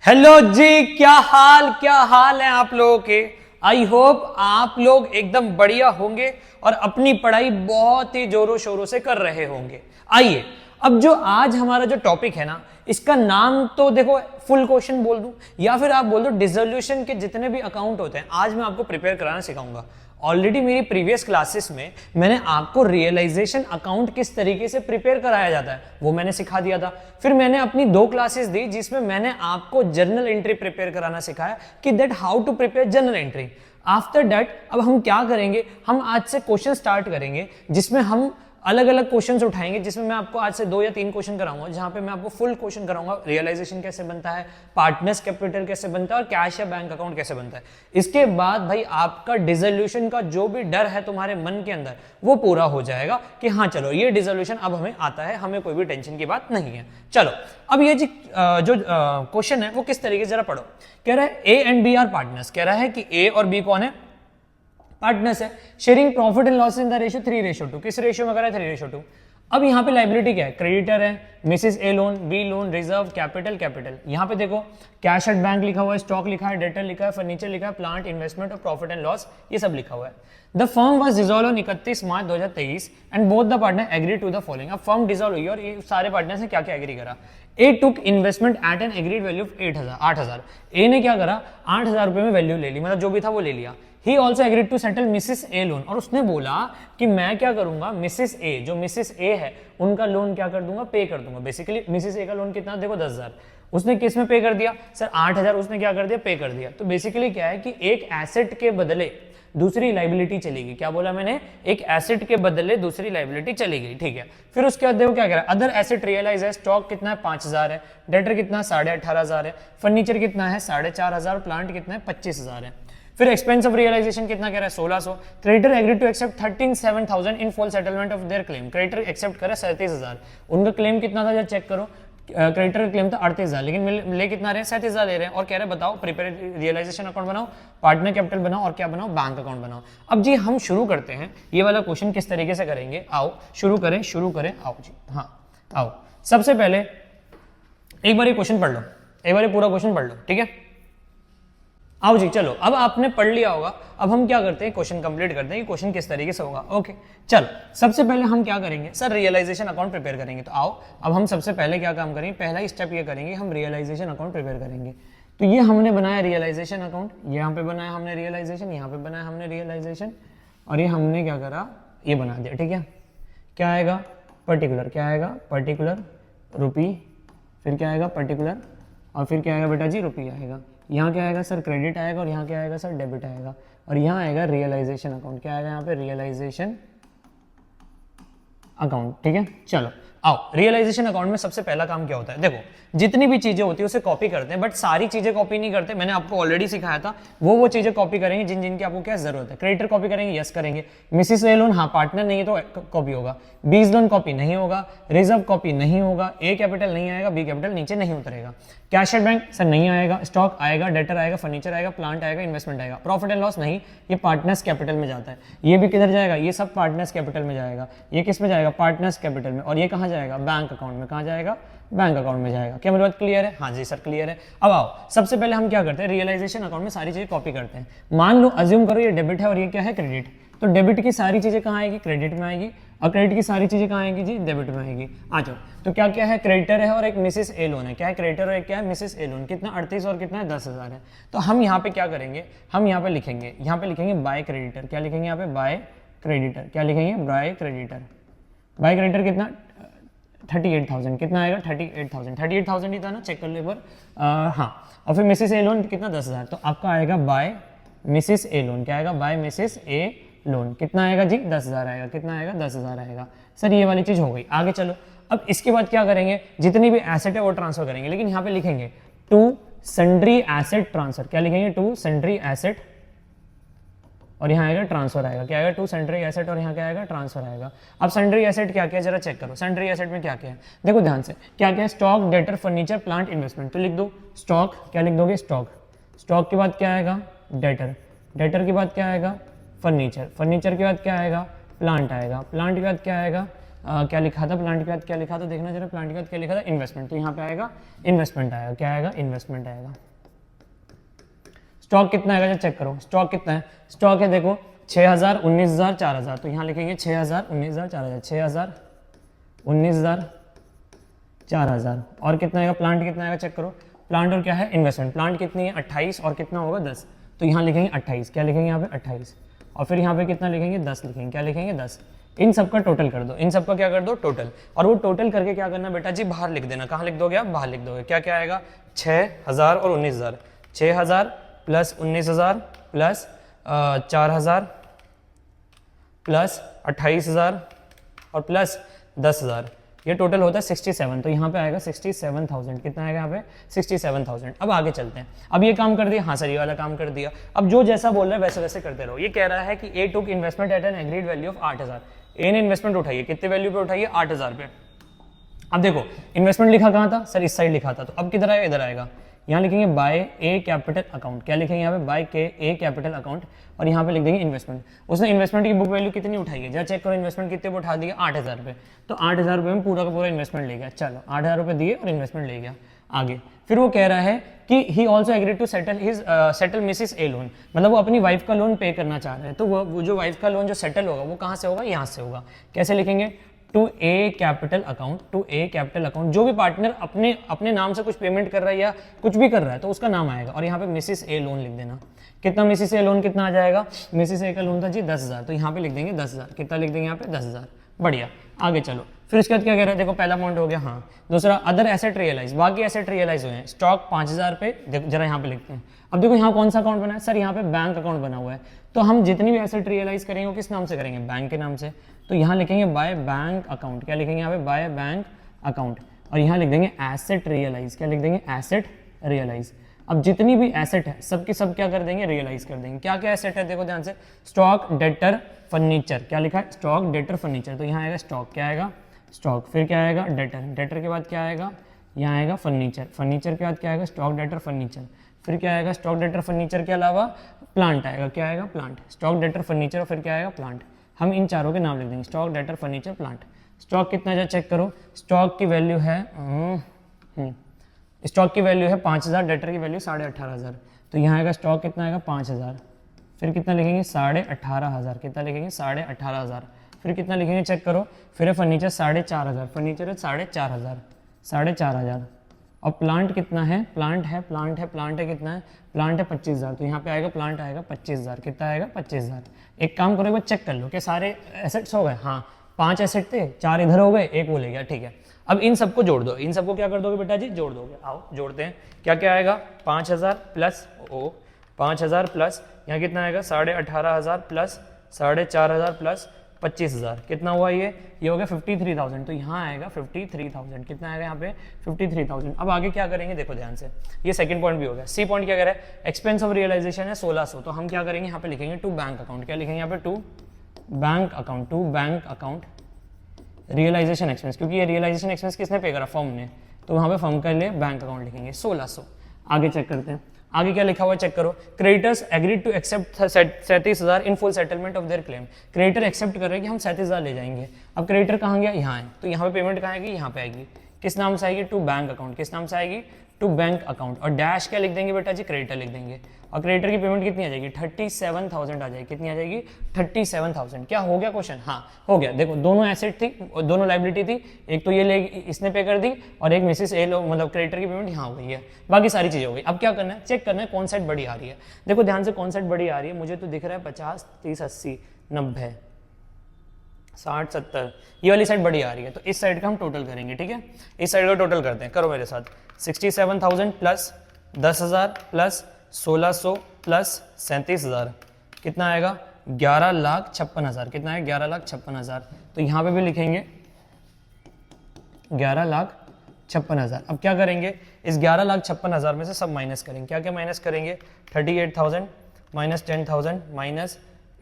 Hello जी, क्या हाल है आप लोगों के। आई होप आप लोग एकदम बढ़िया होंगे और अपनी पढ़ाई बहुत ही जोरों शोरों से कर रहे होंगे। आइए, अब जो आज हमारा जो टॉपिक है ना, इसका नाम तो देखो फुल क्वेश्चन बोल दूं या फिर आप बोल दो डिसोल्यूशन के जितने भी अकाउंट होते हैं आज मैं आपको प्रिपेयर कराना सिखाऊंगा। ऑलरेडी मेरी प्रीवियस क्लासेस में मैंने आपको रियलाइजेशन अकाउंट किस तरीके से प्रिपेयर कराया जाता है वो मैंने सिखा दिया था। फिर मैंने अपनी 2 क्लासेस दी जिसमें मैंने आपको जर्नल एंट्री प्रिपेयर कराना सिखाया कि that how to prepare journal entry. After that अब हम क्या करेंगे, हम आज से क्वेश्चन स्टार्ट करेंगे जिसमें हम अलग अलग क्वेश्चंस उठाएंगे, जिसमें मैं आपको आज से 2 या 3 क्वेश्चन कराऊंगा, जहां पे मैं आपको फुल क्वेश्चन कराऊंगा रियलाइजेशन कैसे बनता है, पार्टनर्स कैपिटल कैसे बनता है और कैश या बैंक अकाउंट कैसे बनता है। इसके बाद भाई आपका डिसोल्यूशन का जो भी डर है तुम्हारे मन के अंदर वो पूरा हो जाएगा कि हाँ चलो ये डिसोल्यूशन अब हमें आता है, हमें कोई भी टेंशन की बात नहीं है। चलो अब ये जो क्वेश्चन है वो किस तरीके से जरा पढ़ो। कह रहा है A and B are partners. कह रहा है कि ए और बी कौन है, पार्टनर्स है। Sharing profit and loss in the ratio 3:2। किस रेशियो में करा है, 3:2। अब यहाँ पे लाइबिलिटी क्या है, क्रेडिटर है, Mrs A loan, B loan, reserve, capital. यहाँ पे देखो कैश एट बैंक लिखा हुआ है, स्टॉक लिखा है, डेटर लिखा है, फर्नीचर लिखा है, प्लांट, इन्वेस्टमेंट और प्रॉफिट एंड लॉस ये सब लिखा हुआ है। The firm was dissolve on 31 March 2023 and both the partner agree to the following. अब फर्म डिसॉल्व हुई और ये सारे पार्टनर्स ने क्या क्या एग्री करा। A took investment at an agreed value of 8,000। A ने क्या करा, 8,000 रुपए में वैल्यू ले ली, मतलब जो भी था वो ले लिया। He also agreed to settle Mrs A loan, और उसने बोला कि मैं क्या करूंगा, मिसेस ए जो मिसेस ए है उनका लोन क्या कर दूंगा, पे कर दूंगा। बेसिकली मिसेस ए का लोन कितना देखो 10,000, उसने किस में पे कर दिया सर 8,000, उसने क्या कर दिया पे कर दिया। तो बेसिकली क्या है कि एक एसेट के बदले दूसरी लाइबिलिटी चलेगी। क्या बोला मैंने, एक एसेट के बदले दूसरी लाइबिलिटी चली गई, ठीक है। फिर उसके बाद देखो क्या कह रहा है, अदर एसेट रियलाइज है, स्टॉक कितना है 5,000 है, डेटर कितना 18,500 है, फर्नीचर कितना है 4,500, प्लांट कितना है 25,000 है। फिर एक्सपेंस ऑफ रियलाइजेशन कितना कह रहा है 1,600। Creditor agree to accept 37,000 in full settlement of their claim. Creditor accept करे 37,000, उनका क्लेम कितना था जब चेक करो, क्रेडिटर क्लेम था 38,000 लेकिन ले कितना रहे 37,000 ले रहे हैं, और कह रहे बताओ प्रिपेयर रियलाइजेशन अकाउंट बनाओ, पार्टनर कैपिटल बनाओ और क्या बनाओ, बैंक अकाउंट बनाओ। अब जी हम शुरू करते हैं, ये वाला क्वेश्चन किस तरीके से करेंगे, आओ शुरू करें आओ जी, हाँ आओ। सबसे पहले एक बार ये क्वेश्चन पढ़ लो, एक बार पूरा क्वेश्चन पढ़ लो, ठीक है। आओ जी चलो, अब आपने पढ़ लिया होगा, अब हम क्या करते हैं क्वेश्चन कंप्लीट करते हैं कि क्वेश्चन किस तरीके से होगा। ओके चलो, सबसे पहले हम क्या करेंगे सर, रियलाइजेशन अकाउंट प्रिपेयर करेंगे। तो आओ अब हम सबसे पहले क्या काम करेंगे, पहला ही स्टेप ये करेंगे, हम रियलाइजेशन अकाउंट प्रिपेयर करेंगे। तो ये हमने बनाया रियलाइजेशन अकाउंट, यहाँ पे बनाया हमने रियलाइजेशन, यहाँ पे बनाया हमने रियलाइजेशन, और ये हमने क्या करा, ये बना दिया, ठीक है। क्या आएगा पर्टिकुलर, क्या आएगा पर्टिकुलर रुपी, फिर क्या आएगा पर्टिकुलर, और फिर क्या आएगा बेटा जी रुपी आएगा। यहाँ क्या आएगा सर क्रेडिट आएगा, और यहाँ क्या आएगा सर डेबिट आएगा, और यहाँ आएगा रियलाइजेशन अकाउंट। क्या आएगा यहाँ पे रियलाइजेशन अकाउंट, ठीक है। चलो आओ, रियलाइजेशन अकाउंट में सबसे पहला काम क्या होता है, देखो जितनी भी चीजें होती है उसे कॉपी करते हैं, बट सारी चीजें कॉपी नहीं करते। मैंने आपको ऑलरेडी सिखाया था, वो चीजें कॉपी करेंगे जिन जिनकी आपको क्या जरूरत है। क्रेडिटर कॉपी करेंगे, यस करेंगे। मिसेस ए लोन हाँ पार्टनर नहीं है तो कॉपी होगा, बीज लोन कॉपी नहीं होगा, रिजर्व कॉपी नहीं होगा, ए कैपिटल नहीं आएगा, बी कैपिटल नीचे नहीं उतरेगा, कैश एट बैंक सर नहीं आएगा, स्टॉक आएगा, डेटर आएगा, फर्नीचर आएगा, प्लांट आएगा, इन्वेस्टमेंट आएगा, प्रॉफिट एंड लॉस नहीं, ये पार्टनर्स कैपिटल में जाता है। ये भी किधर जाएगा, ये सब पार्टनर्स कैपिटल में जाएगा, ये किस में जाएगा पार्टनर्स कैपिटल में, और ये कहाँ जाएगा बैंक अकाउंट में, कहाँ जाएगा बैंक अकाउंट में जाएगा। क्या मेरी बात क्लियर है, हाँ जी सर क्लियर है। अब आओ सबसे पहले हम क्या करते हैं, रियलाइजेशन अकाउंट में सारी चीजें कॉपी करते हैं। मान लो अज्यूम करो ये डेबिट है और ये क्या है क्रेडिट, तो डेबिट की सारी चीजें कहाँ आएगी, क्रेडिट में आएगी, और क्रेडिट की सारी चीजें कहाँ आएगी जी, डेबिट में आएगी। आ जाओ, तो क्या क्या है, क्रेडिटर है और एक मिसेस ए लोन है। क्या है क्रेडिटर और एक क्या है मिसेस ए लोन, कितना 38 और कितना है 10,000 है। तो हम यहाँ पे क्या करेंगे, हम यहाँ पे लिखेंगे बाय क्रेडिटर। क्या लिखेंगे यहाँ पे, बाय क्रेडिटर। क्या लिखेंगे, बाय क्रेडिटर। बाय क्रेडिटर कितना 38,000, कितना आएगा 38,000 ही था ना, चेक कर लो एक बार। हाँ, और फिर मिसेस ए लोन कितना 10,000, तो आपका आएगा बाय मिसेस ए लोन। क्या आएगा, बाय मिसेस ए लोन, कितना आएगा जी 10,000 आएगा, कितना आएगा 10,000 आएगा। सर ये वाली चीज हो गई। आगे चलो, अब इसके बाद क्या करेंगे, जितनी भी एसेट है वो ट्रांसफर करेंगे, लेकिन यहाँ पे लिखेंगे टू सन्ड्री एसेट ट्रांसफर। क्या लिखेंगे, टू सन्ड्री एसेट, और यहाँ आएगा ट्रांसफर आएगा। क्या आएगा, टू सन्ड्री एसेट, और यहाँ क्या आएगा ट्रांसफर आएगा। अब सन्ड्री एसेट क्या क्या है जरा चेक करो, सन्ड्री एसेट में क्या क्या है देखो ध्यान से, क्या क्या है, stock, debtor, furniture, plant, investment. तो लिख दो स्टॉक, क्या लिख दोगे स्टॉक, स्टॉक के बाद क्या आएगा डेटर, डेटर के बाद क्या आएगा फर्नीचर, फर्नीचर के बाद क्या आएगा प्लांट आएगा, प्लांट के बाद क्या आएगा क्या लिखा था प्लांट के बाद, क्या लिखा था देखना जरा, प्लांट के बाद क्या लिखा था, इन्वेस्टमेंट, तो यहाँ पे आएगा इन्वेस्टमेंट आएगा, क्या आएगा, इन्वेस्टमेंट आएगा। स्टॉक कितना आएगा चेक करो, स्टॉक कितना है, स्टॉक है देखो 6000, 19000, 4000, तो यहाँ लिखेंगे 6000, 19000, 4000, 6000, 19000, 4000, और कितना आएगा, प्लांट कितना आएगा चेक करो, प्लांट और क्या है, इन्वेस्टमेंट, प्लांट कितनी है 28 और कितना होगा 10, तो यहाँ लिखेंगे 28, क्या लिखेंगे यहाँ पे 28, और फिर यहाँ पे कितना लिखेंगे 10 लिखेंगे, क्या लिखेंगे 10, इन सब का टोटल कर दो, इन सब का क्या कर दो टोटल, और वो टोटल करके क्या करना बेटा जी, बाहर लिख देना, कहाँ लिख दोगे आप, बाहर लिख दोगे, क्या क्या आएगा 6000 और 19000, 6000 प्लस 19000 प्लस 4000 प्लस 28000 और प्लस 10000, ये टोटल होता है 67, तो यहाँ पे आएगा 67,000, कितना आएगा यहाँ पे 67,000। अब आगे चलते हैं, अब ये काम कर दिया, हाँ सर ये वाला काम कर दिया, अब जो जैसा बोल रहा है वैसे वैसे करते रहो। ये कह रहा है कि A took investment at an agreed value of 8000, A ने इन्वेस्टमेंट उठाई कितने वैल्यू पे उठाई है 8000 पे। अब देखो इन्वेस्टमेंट लिखा कहाँ था सर, इस साइड लिखा था, तो अब किधर आएगा, इधर आएगा, यहाँ लिखेंगे बाय ए कैपिटल अकाउंट, क्या लिखेंगे यहाँ पे बाय के ए कैपिटल अकाउंट, और यहाँ पे लिख देंगे इन्वेस्टमेंट। उसने इन्वेस्टमेंट की बुक वैल्यू कितनी उठाई है, जरा चेक करो इन्वेस्टमेंट कितने पे उठा दिया 8000 रुपये, तो 8000 रुपये में पूरा का पूरा इन्वेस्टमेंट ले गया, चलो 8000 रुपये दिए और इन्वेस्टमेंट ले गया। आगे फिर वो कह रहा है कि he also agreed to settle Mrs A loan, मतलब वो अपनी वाइफ का लोन पे करना चाह रहे हैं, तो वो जो वाइफ का लोन जो सेटल होगा वो कहाँ से होगा, यहाँ से होगा। कैसे लिखेंगे, to A capital account, to A capital account, जो भी पार्टनर अपने नाम से कुछ पेमेंट कर रहा है या कुछ भी कर रहा है तो उसका नाम आएगा, और यहाँ पे मिसिस ए लोन लिख देना। कितना मिसिस ए लोन कितना आ जाएगा, मिसिस ए का लोन था जी 10,000, तो यहाँ पे लिख देंगे 10,000, कितना लिख देंगे यहाँ पे 10,000। बढ़िया, आगे चलो, फिर उसके बाद क्या कह रहे हैं, देखो पहला अमाउंट हो गया, हाँ। दूसरा अदर एसेट रियलाइज, बाकी एसेट रियलाइज हुए हैं, स्टॉक 5000 पे, देखो जरा यहाँ पे लिखते हैं। अब देखो यहाँ कौन सा अकाउंट बना है सर, यहाँ पे बैंक अकाउंट बना हुआ है, तो हम जितनी भी एसेट रियलाइज करेंगे वो किस नाम से करेंगे, बैंक के नाम से, तो यहाँ लिखेंगे बाय बैंक अकाउंट, क्या लिखेंगे यहाँ पे बाय बैंक अकाउंट, और यहाँ लिख देंगे एसेट रियलाइज, क्या लिख देंगे एसेट रियलाइज। अब जितनी भी एसेट है सबकी सब क्या कर देंगे, रियलाइज कर देंगे। क्या क्या एसेट है देखो ध्यान से, स्टॉक, डेटर, फर्नीचर, क्या लिखा है स्टॉक, डेटर, फर्नीचर, तो यहाँ आएगा स्टॉक, क्या आएगा स्टॉक, फिर क्या आएगा डेटर, डेटर के बाद क्या आएगा, यहाँ आएगा फर्नीचर, फर्नीचर के बाद क्या आएगा स्टॉक, डेटर, फर्नीचर, फिर क्या आएगा स्टॉक, डेटर, फर्नीचर के अलावा प्लांट आएगा, क्या आएगा प्लांट, स्टॉक, डेटर, फर्नीचर, और फिर क्या आएगा प्लांट। हम इन चारों के नाम लिख देंगे, stock, debtor, furniture, plant. Stock कितना है चेक करो, स्टॉक की वैल्यू है स्टॉक की वैल्यू है 5000, डेटर की वैल्यू 18,500, तो यहाँ आएगा स्टॉक कितना आएगा 5000, फिर कितना लिखेंगे 18,500, कितना लिखेंगे 18,500, फिर कितना लिखेंगे चेक करो, फिर है फर्नीचर 4,500, फर्नीचर है 4,500, 4,500, और प्लांट कितना है, प्लांट है कितना है, प्लांट है 25,000, तो यहाँ पे आएगा प्लांट आएगा 25,000, कितना आएगा 25,000। एक काम करो एक बार चेक कर लो कि सारे एसेट्स हो गए, हाँ 5 एसेट थे, 4 इधर हो गए, 1 वो ले गया, ठीक है। अब इन सबको जोड़ दो, इन सबको क्या कर दोगे बेटा जी, जोड़ दोगे, आओ जोड़ते हैं। क्या क्या आएगा 5000 प्लस 5000 प्लस यहाँ कितना आएगा 18,500 प्लस 4,500 प्लस 25,000, कितना हुआ ये हो गया 53,000, तो यहाँ आएगा 53,000, कितना आएगा यहाँ पे 53,000। अब आगे क्या करेंगे देखो ध्यान से, ये सेकंड पॉइंट भी हो गया। सी पॉइंट क्या कह रहा है, एक्सपेंस ऑफ रियलाइजेशन है 1600, तो हम क्या करेंगे यहाँ पे लिखेंगे टू बैंक अकाउंट, क्या लिखेंगे यहाँ पे to bank account, to bank account realisation expense, क्योंकि ये रियलाइजेशन एक्सपेंस किसने पे करा, फर्म ने, तो वहाँ पे फर्म के लिए बैंक अकाउंट लिखेंगे 1600। आगे चेक करते हैं, आगे क्या लिखा हुआ है चेक करो, creditors agreed to accept 37,000 in full settlement of their claim, creditor accept कर रहे हैं कि हम 37,000 ले जाएंगे। अब क्रेडिटर कहाँ गया, यहाँ है, तो यहाँ पे पेमेंट कहाँ आएगी, यहाँ पे आएगी, किस नाम से आएगी, टू बैंक अकाउंट, किस नाम से आएगी टू बैंक अकाउंट, और डैश क्या लिख देंगे बेटा जी, क्रेडिटर लिख देंगे, और क्रेडिटर की पेमेंट कितनी आ जाएगी 37,000 आ जाएगी, कितनी आ जाएगी 37,000। क्या हो गया क्वेश्चन, हाँ हो गया। देखो दोनों एसेट थी, दोनों लाइबिलिटी थी, एक तो ये ले इसने पे कर दी और एक मिसिस ए लोग मतलब क्रेडिटर की पेमेंट यहाँ हो गई है, बाकी सारी चीजें हो गई। अब क्या करना है, चेक करना है कौन साइड बड़ी आ रही है। देखो ध्यान से कौन साइड बड़ी आ रही है, मुझे तो दिख रहा है 50, 30, 80, 90, 60, 70, ये वाली साइड बड़ी आ रही है, तो इस साइड का हम टोटल करेंगे, ठीक है। इस साइड का टोटल करते हैं, करो मेरे साथ, 67,000 प्लस 10,000 प्लस 1600 प्लस 37,000, कितना आएगा 11,56,000, कितना है 11,56,000, तो यहाँ पे भी लिखेंगे 11,56,000। अब क्या करेंगे, इस 11,56,000 में से सब माइनस करेंगे, क्या क्या माइनस करेंगे, 38,000 माइनस 10,000 माइनस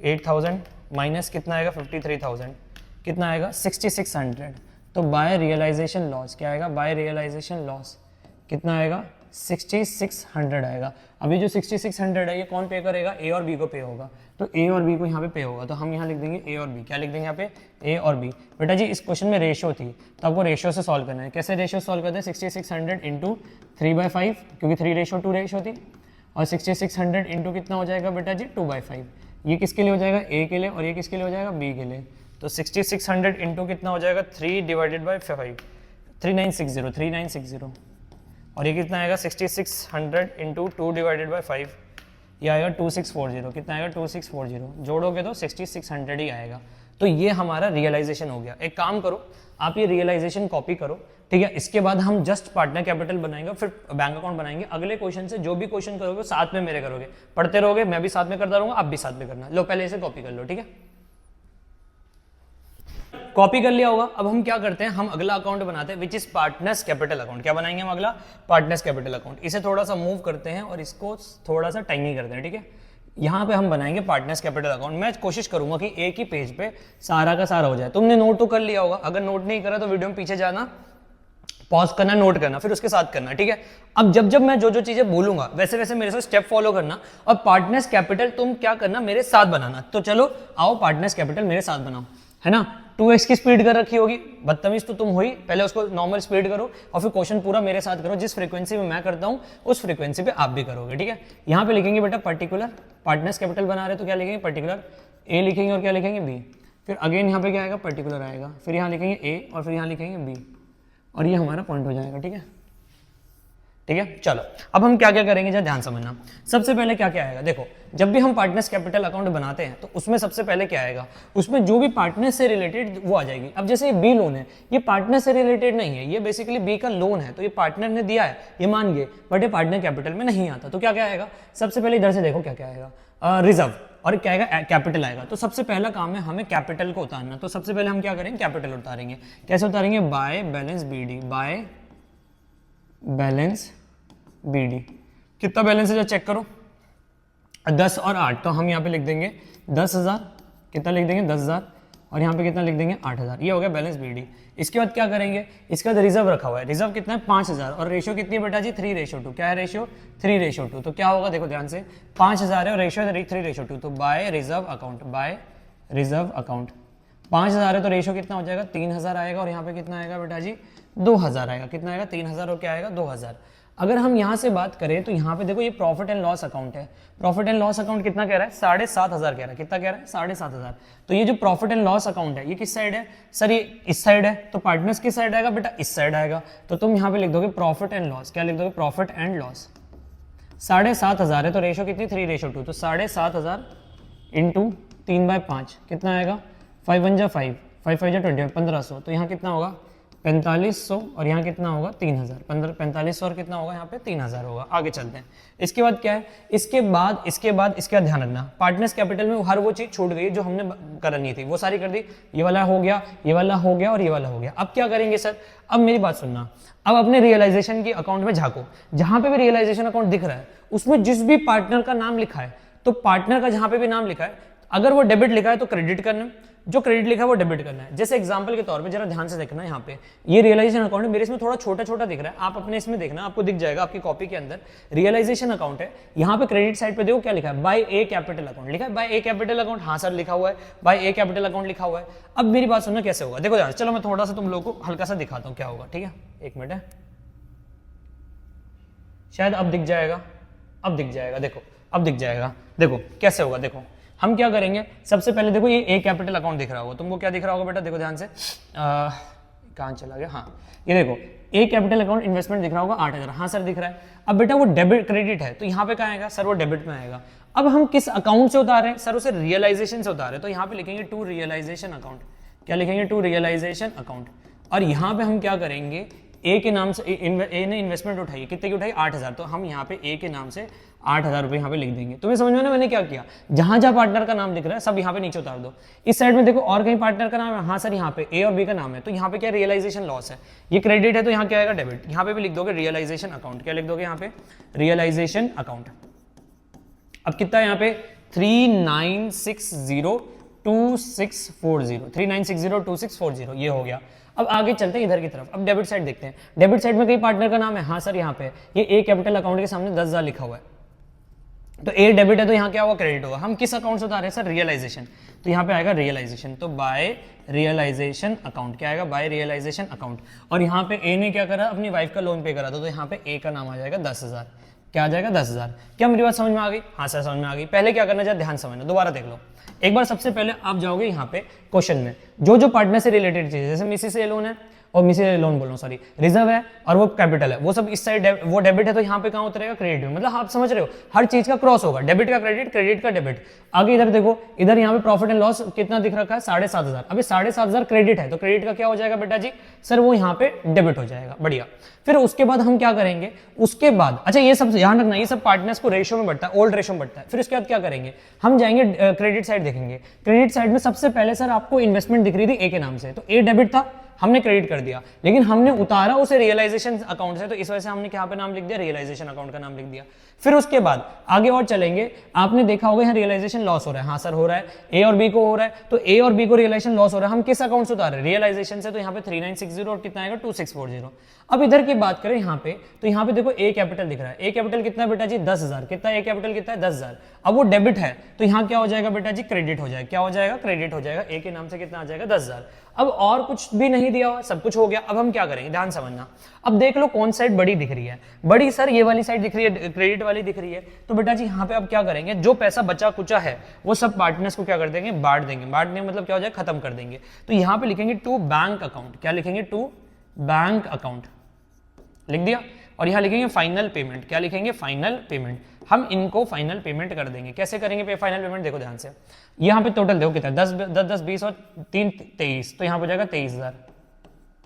8,000 माइनस कितना आएगा 53,000, कितना आएगा 6,600, तो बाय रियलाइजेशन लॉस क्या आएगा, बाय रियलाइजेशन लॉस कितना आएगा 6600 आएगा। अभी जो 6600 है ये कौन पे करेगा, ए और बी को पे होगा, तो ए और बी को यहाँ पे पे होगा, तो हम यहाँ लिख देंगे ए और बी। क्या लिख देंगे यहाँ पे, ए और बी। बेटा जी इस क्वेश्चन में रेशियो थी तो आपको रेशियो से सॉल्व करना है। कैसे रेशियो सॉल्व करते हैं, 6600 इंटू 3/5, क्योंकि 3:2 थी, और 6600 इंटू कितना हो जाएगा बेटा जी 2/5। ये किसके लिए हो जाएगा, ए के लिए, और ये किसके लिए हो जाएगा, बी के लिए। तो 6600 इंटू कितना हो जाएगा 3/5, 3960, और ये कितना आएगा 6600 इंटू 2/5, ये आएगा 2640। कितना आएगा 2640, जोड़ोगे तो 6600 ही आएगा। तो ये हमारा रियलाइजेशन हो गया। एक काम करो, आप ये रियलाइजेशन कॉपी करो, ठीक है। इसके बाद हम जस्ट पार्टनर कैपिटल बनाएंगे, फिर बैंक अकाउंट बनाएंगे। अगले क्वेश्चन से जो भी क्वेश्चन करोगे साथ में मेरे करोगे, पढ़ते रहोगे, मैं भी साथ में करता रहूंगा, आप भी साथ में करना। लो पहले इसे कॉपी कर लो, ठीक है। कॉपी कर लिया होगा। अब हम क्या करते हैं, हम अगला अकाउंट बनाते हैं which is partners capital account. क्या बनाएंगे हम अगला, पार्टनर्स कैपिटल अकाउंट। इसे थोड़ा सा मूव करते हैं और इसको थोड़ा सा टाइमी करते हैं, ठीक है। यहाँ पे हम बनाएंगे पार्टनर्स कैपिटल अकाउंट। मैं कोशिश करूंगा कि एक ही पेज पे सारा का सारा हो जाए। तुमने नोट तो कर लिया होगा, अगर नोट नहीं करा तो वीडियो में पीछे जाना, पॉज करना, नोट करना, फिर उसके साथ करना, ठीक है। अब जब जब मैं जो जो चीजें बोलूंगा वैसे वैसे मेरे साथ स्टेप फॉलो करना, और पार्टनर्स कैपिटल तुम क्या करना, मेरे साथ बनाना। तो चलो आओ पार्टनर्स कैपिटल मेरे साथ बनाओ, है ना। 2x की स्पीड कर रखी होगी, बदतमीज तो तुम हुई, पहले उसको नॉर्मल स्पीड करो और फिर क्वेश्चन पूरा मेरे साथ करो। जिस फ्रीक्वेंसी में मैं करता हूं उस फ्रीक्वेंसी पे आप भी करोगे, ठीक है। यहाँ पे लिखेंगे बेटा पर्टिकुलर, पार्टनर्स कैपिटल बना रहे तो क्या लिखेंगे, पर्टिकुलर ए लिखेंगे, और क्या लिखेंगे, बी। फिर अगेन यहाँ पे क्या आएगा, पर्टिकुलर आएगा, फिर यहाँ लिखेंगे ए, और फिर यहाँ लिखेंगे बी, और ये हमारा पॉइंट हो जाएगा, ठीक है। ठीक है, चलो अब हम क्या क्या करेंगे जरा ध्यान समझना। सबसे पहले क्या क्या आएगा, देखो जब भी हम पार्टनर्स कैपिटल अकाउंट बनाते हैं तो उसमें सबसे पहले क्या आएगा, उसमें जो भी पार्टनर से रिलेटेड वो आ जाएगी। अब जैसे ये बी लोन है, ये पार्टनर से रिलेटेड नहीं है, ये बेसिकली बी का लोन है, तो ये पार्टनर ने दिया है, ये मान गए, बट ये पार्टनर कैपिटल में नहीं आता। तो क्या क्या आएगा, सबसे पहले इधर से देखो क्या क्या आएगा, रिजर्व, और क्या आएगा, कैपिटल आएगा। तो सबसे पहला काम है हमें कैपिटल को उतारना। तो सबसे पहले हम क्या करेंगे, कैपिटल उतारेंगे। कैसे उतारेंगे, by balance BD, by balance BD. कितना बैलेंस है चेक करो, 10 और 8, तो हम यहाँ पे लिख देंगे 10,000, कितना लिख देंगे 10,000, और यहाँ पे कितना लिख देंगे 8,000। ये हो गया बैलेंस बीडी। इसके बाद क्या करेंगे, इसके बाद रिजर्व रखा हुआ है, रिजर्व कितना है 5,000, और रेशियो कितनी है बेटा जी 3:2। क्या है रेशियो, 3:2। तो क्या होगा देखो ध्यान से, 5,000 है और रेशियो 3:2, तो by reserve account, by reserve account 5,000 है तो रेशियो कितना हो जाएगा 3,000 आएगा, और यहाँ पे कितना आएगा बेटा जी 2,000 आएगा। कितना आएगा 3,000 और क्या आएगा 2,000। अगर हम यहाँ से बात करें तो यहाँ पे देखो ये प्रॉफिट एंड लॉस अकाउंट है। प्रॉफिट एंड लॉस अकाउंट कितना कह रहा है, 7,500 कह रहा है। कितना कह रहा है 7,500। तो ये जो प्रॉफिट एंड लॉस अकाउंट है ये किस साइड है सर, ये इस साइड है। तो पार्टनर्स किस साइड आएगा बेटा, इस साइड आएगा। तो तुम यहाँ पे लिख दोगे प्रॉफिट एंड लॉस। क्या लिख दोगे, प्रॉफिट एंड लॉस। 7,500 है तो रेशो कितनी 3:2, तो 7,500 इंटू 3/5 कितना आएगा, 5 1 जा 5, 5 5 जा 20, 1500। तो यहाँ कितना होगा 4500, और यहाँ कितना होगा 3,000, 4500 और कितना होगा यहाँ पे 3,000 होगा। आगे चलते हैं। इसके बाद क्या है, इसके बाद ध्यान रखना, पार्टनर्स कैपिटल में हर वो चीज छूट गई जो हमने करनी थी, वो सारी कर दी। ये वाला हो गया, ये वाला हो गया, और ये वाला हो गया। अब क्या करेंगे सर, अब मेरी बात सुनना, अब अपने रियलाइजेशन के अकाउंट में झांको। जहां पे भी रियलाइजेशन अकाउंट दिख रहा है उसमें जिस भी पार्टनर का नाम लिखा है, तो पार्टनर का जहां पे भी नाम लिखा है, अगर वो डेबिट लिखा है तो क्रेडिट करना, जो क्रेडिट लिखा है वो डेबिट करना है। जैसे एग्जांपल के तौर पे जरा ध्यान से देखना, यहाँ पे ये रियलाइजेशन अकाउंट है, मेरे इसमें थोड़ा छोटा छोटा दिख रहा है, आप अपने इसमें देखना, आपको दिख जाएगा आपकी कॉपी के अंदर रियलाइजेशन अकाउंट है। यहाँ पे क्रेडिट साइड पे देखो क्या लिखा है, बाय ए कैपिटल अकाउंट लिखा है, बाय ए कैपिटल अकाउंट, हाँ सर लिखा हुआ है, बाय ए कैपिटल अकाउंट लिखा हुआ है। अब मेरी बात सुनना कैसे होगा, देखो यार, चलो मैं थोड़ा सा तुम लोगों को हल्का सा दिखाता हूँ क्या होगा, ठीक है, एक मिनट है, शायद अब दिख जाएगा, अब दिख जाएगा, देखो अब दिख जाएगा। देखो कैसे होगा, देखो हम क्या करेंगे, सबसे पहले देखो ये ए कैपिटल अकाउंट दिख रहा होगा, तुमको क्या दिख रहा होगा बेटा, देखो ध्यान से, कहाँ चला गया, हाँ ये देखो ए कैपिटल अकाउंट इन्वेस्टमेंट दिख रहा होगा 8,000, हाँ सर दिख रहा है। अब बेटा वो डेबिट क्रेडिट है तो यहाँ पे कहाँ आएगा सर, वो डेबिट में आएगा। अब हम किस अकाउंट से उतार रहे हैं सर, उसे रियलाइजेशन से उतार रहे हैं, तो यहाँ पे लिखेंगे टू रियलाइजेशन अकाउंट। क्या लिखेंगे, टू रियलाइजेशन अकाउंट। और यहाँ पे हम क्या करेंगे, ए के नाम से ए ने इन्वेस्टमेंट उठाई, कितने की उठाई 8,000, तो हम यहाँ पे ए के नाम से 8,000 रुपये यहाँ पे लिख देंगे। तुम्हें समझ में ना मैंने क्या किया, जहां जहां पार्टनर का नाम दिख रहा है सब यहाँ पे नीचे उतार दो। इस साइड में देखो और कहीं पार्टनर का नाम है, हाँ सर यहाँ पे ए और बी का नाम है, तो यहाँ पे क्या रियलाइजेशन लॉस है, ये क्रेडिट है तो यहाँ क्या आएगा डेबिट। यहाँ पे भी लिख दोगे रियलाइजेशन अकाउंट। क्या लिख दोगे यहाँ पे, रियलाइजेशन अकाउंट। अब कितना है यहाँ पे 39602640, 39602640 ये हो गया। अब आगे चलते हैं इधर की तरफ, अब डेबिट साइड देखते हैं। डेबिट साइड में कई पार्टनर का नाम है, हाँ सर यहाँ पे ये ए कैपिटल अकाउंट के सामने 10,000 लिखा हुआ है, तो ए डेबिट है तो यहाँ क्या होगा, क्रेडिट होगा। हम किस अकाउंट से उतार रहे हैं सर, रियलाइजेशन, तो यहाँ पे आएगा रियलाइजेशन, तो बाय रियलाइजेशन अकाउंट, क्या आएगा, बाय रियलाइजेशन अकाउंट। और यहाँ पे ए ने क्या करा, अपनी वाइफ का लोन पे करा था, तो यहाँ पे ए का नाम आ जाएगा 10,000, क्या आ जाएगा 10,000। क्या मेरी बात समझ में आ गई, हाँ सर समझ में आ गई। पहले क्या करना चाहिए, ध्यान समझना, दोबारा देख लो एक बार। सबसे पहले आप जाओगे यहाँ पे क्वेश्चन में, जो पार्टनर से रिलेटेड चीज, जैसे मिसी से लोन है और मिसी से लोन बोल रहा हूँ सॉरी, रिजर्व है और वो कैपिटल है, वो सब इस साइड वो डेबिट है, तो यहाँ पे कहाँ उतरेगा, क्रेडिट में। मतलब आप समझ रहे हो, हर चीज का क्रॉस होगा, डेबिट का क्रेडिट, क्रेडिट का डेबिट। आगे इधर देखो, इधर यहाँ पे प्रॉफिट एंड लॉस कितना दिख रखा है, 7,500। अभी 7,500 क्रेडिट है, तो क्रेडिट का क्या हो जाएगा बेटा जी, सर वो यहाँ पे डेबिट हो जाएगा, बढ़िया। फिर उसके बाद हम क्या करेंगे, उसके बाद अच्छा ये सब ध्यान रखना, ये सब पार्टनर्स को रेशियो में बढ़ता है, ओल्ड रेशियो में बढ़ता है। फिर उसके बाद क्या करेंगे, हम जाएंगे क्रेडिट साइड देखेंगे। क्रेडिट साइड में सबसे पहले सर आपको इन्वेस्टमेंट दिख रही थी ए के नाम से, तो ए डेबिट था, हमने क्रेडिट कर दिया, लेकिन हमने उतारा उसे रियलाइजेशन अकाउंट से, तो इस वजह से हमने क्या पे नाम लिख दिया, रियलाइजेशन अकाउंट का नाम लिख दिया। फिर उसके बाद आगे और चलेंगे, आपने देखा होगा यहाँ रियलाइजेशन लॉस हो रहा है, हाँ सर हो रहा है, ए और बी को हो रहा है, तो ए और बी को रियलाइजेशन लॉस हो रहा है, हम किस अकाउंट से उतार रहे हैं, रियलाइजेशन से, तो यहाँ पे 3960 और कितना आएगा 2640। अब इधर की बात करें यहाँ पे, तो यहाँ पे देखो ए कैपिटल दिख रहा है, ए कैपिटल कितना है बेटा जी 10,000, कितना ए कैपिटल कितना है 10,000। अब वो डेबिट है, तो यहाँ क्या हो जाएगा बेटा जी, क्रेडिट हो जाएगा, क्या हो जाएगा, क्रेडिट हो जाएगा, ए के नाम से कितना आ जाएगा 10,000। अब और कुछ भी नहीं दिया हुआ, सब कुछ हो गया। अब हम क्या करेंगे, ध्यान समझना, अब देख लो कौन साइड बड़ी दिख रही है, बड़ी सर ये वाली साइड दिख रही है, क्रेडिट वाली दिख रही है, तो बेटा जी यहाँ पे अब क्या करेंगे, जो पैसा बचा कुचा है वो सब पार्टनर्स को क्या कर देंगे, बांट देंगे। बांटने मतलब क्या हो जाएगा, खत्म कर देंगे। तो यहाँ पे लिखेंगे टू बैंक अकाउंट, क्या लिखेंगे, टू बैंक अकाउंट लिख दिया। और यहाँ लिखेंगे फाइनल पेमेंट, क्या लिखेंगे, फाइनल पेमेंट। हम इनको फाइनल पेमेंट कर देंगे। कैसे करेंगे फाइनल पेमेंट, देखो ध्यान से, यहाँ पे टोटल देखो कितना, 10 20 और 3 23, तो यहाँ पे जाएगा 23,000।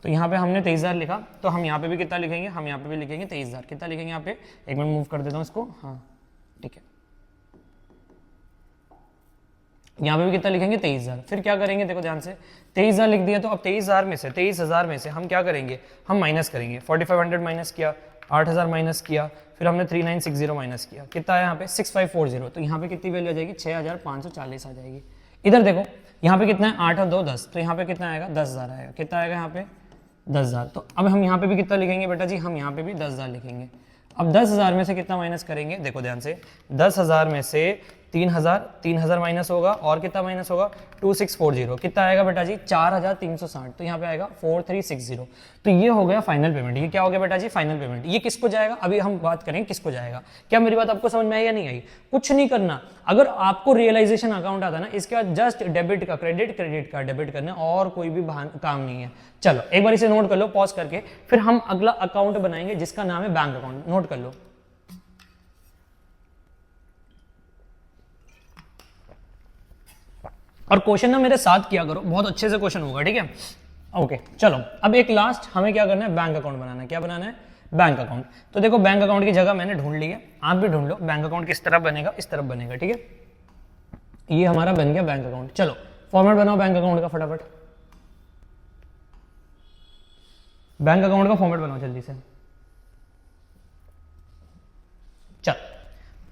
तो यहाँ पे हमने 23,000 लिखा, तो हम यहाँ पे भी कितना लिखेंगे, हम यहाँ पे भी लिखेंगे 23,000। कितना लिखेंगे यहाँ पे, एक मिनट मूव कर देता हूँ इसको, हाँ ठीक है, यहाँ पे भी कितना लिखेंगे 23,000। फिर क्या करेंगे, देखो ध्यान से, 23,000 लिख दिया, तो अब 23,000 में से हम क्या करेंगे, हम माइनस करेंगे। 4500 माइनस किया, 8,000 माइनस किया, फिर हमने 3960 माइनस किया, कितना है यहाँ पे 6540। तो यहाँ पे कितनी वैल्यू आ जाएगी, 6,540 आ जाएगी। इधर देखो यहाँ पे कितना है, 8 और 2 10, तो यहाँ पे कितना आएगा 10,000 आएगा। कितना आएगा यहाँ पे 10,000। तो अब हम यहाँ पे भी कितना लिखेंगे बेटा जी, हम यहाँ पे भी 10,000 लिखेंगे। अब 10,000 में से कितना माइनस करेंगे, देखो ध्यान से, 10,000 में से 3,000 माइनस होगा, और कितना माइनस होगा 2640, कितना आएगा बेटा जी 4,360। तो यहाँ पे आएगा 4360। तो ये हो गया फाइनल पेमेंट। ये क्या हो गया बेटा जी, फाइनल पेमेंट। ये किसको जाएगा, अभी हम बात करेंगे किसको जाएगा। क्या मेरी बात आपको समझ में आई या नहीं आई, कुछ नहीं करना। अगर आपको रियलाइजेशन अकाउंट आता ना, इसके बाद जस्ट डेबिट का क्रेडिट, क्रेडिट का डेबिट करना, और कोई भी काम नहीं है। चलो एक बार इसे नोट कर लो पॉज करके, फिर हम अगला अकाउंट बनाएंगे जिसका नाम है बैंक अकाउंट। नोट कर लो, और क्वेश्चन ना मेरे साथ किया करो, बहुत अच्छे से क्वेश्चन होगा, ठीक है। ओके चलो, अब एक लास्ट हमें क्या करना है, बैंक अकाउंट बनाना है। क्या बनाना है, बैंक अकाउंट। तो देखो बैंक अकाउंट की जगह मैंने ढूंढ ली है, आप भी ढूंढ लो। बैंक अकाउंट किस तरफ बनेगा, इस तरफ बनेगा, ठीक है। ये हमारा बन गया बैंक अकाउंट। चलो फॉर्मेट बनाओ बैंक अकाउंट का फटाफट, बैंक अकाउंट का फॉर्मेट बनाओ जल्दी से। चल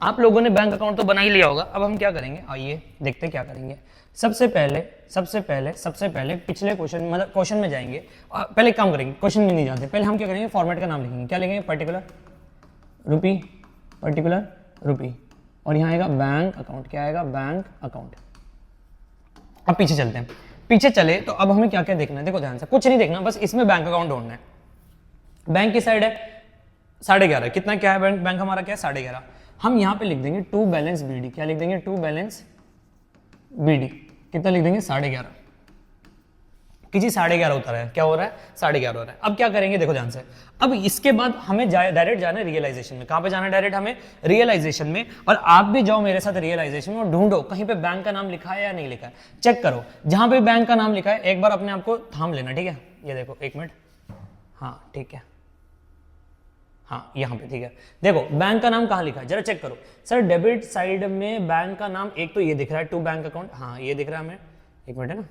आप लोगों ने बैंक अकाउंट तो बना ही लिया होगा, अब हम क्या करेंगे, आइए देखते क्या करेंगे। सबसे पहले पिछले क्वेश्चन, मतलब क्वेश्चन में जाएंगे। पहले काम करेंगे, क्वेश्चन में नहीं जाते, पहले हम क्या करेंगे, फॉर्मेट का नाम लिखेंगे। क्या लिखेंगे, पर्टिकुलर रुपी, और यहाँ आएगा बैंक अकाउंट। क्या आएगा, बैंक अकाउंट। अब पीछे चलते हैं, पीछे चले तो अब हमें क्या क्या देखना है, देखो ध्यान से, कुछ नहीं देखना, बस इसमें बैंक अकाउंट ढूंढना है। बैंक की साइड है 11.5, कितना क्या है बैंक हमारा, क्या है 11.5। हम यहाँ पे लिख देंगे टू बैलेंस बीडी। क्या लिख देंगे, टू बैलेंस बीडी। कितना लिख देंगे 11.5, किसी 11.5 उतर है, क्या हो रहा है 11.5 हो रहा है। अब क्या करेंगे, देखो ध्यान से, अब इसके बाद हमें डायरेक्ट जाना है रियलाइजेशन में। कहां पे जाना है डायरेक्ट, हमें रियलाइजेशन में। और आप भी जाओ मेरे साथ रियलाइजेशन में और ढूंढो कहीं पे बैंक का नाम लिखा है या नहीं लिखा है, चेक करो। जहां पे बैंक का नाम लिखा है एक बार अपने आप को थाम लेना, ठीक है। ये देखो एक मिनट, हाँ ठीक है, हाँ यहाँ पे ठीक है। देखो बैंक का नाम कहाँ लिखा है, जरा चेक करो। सर डेबिट साइड में बैंक का नाम एक तो ये दिख रहा है, टू बैंक अकाउंट, हाँ ये दिख रहा है हमें, एक मिनट है ना,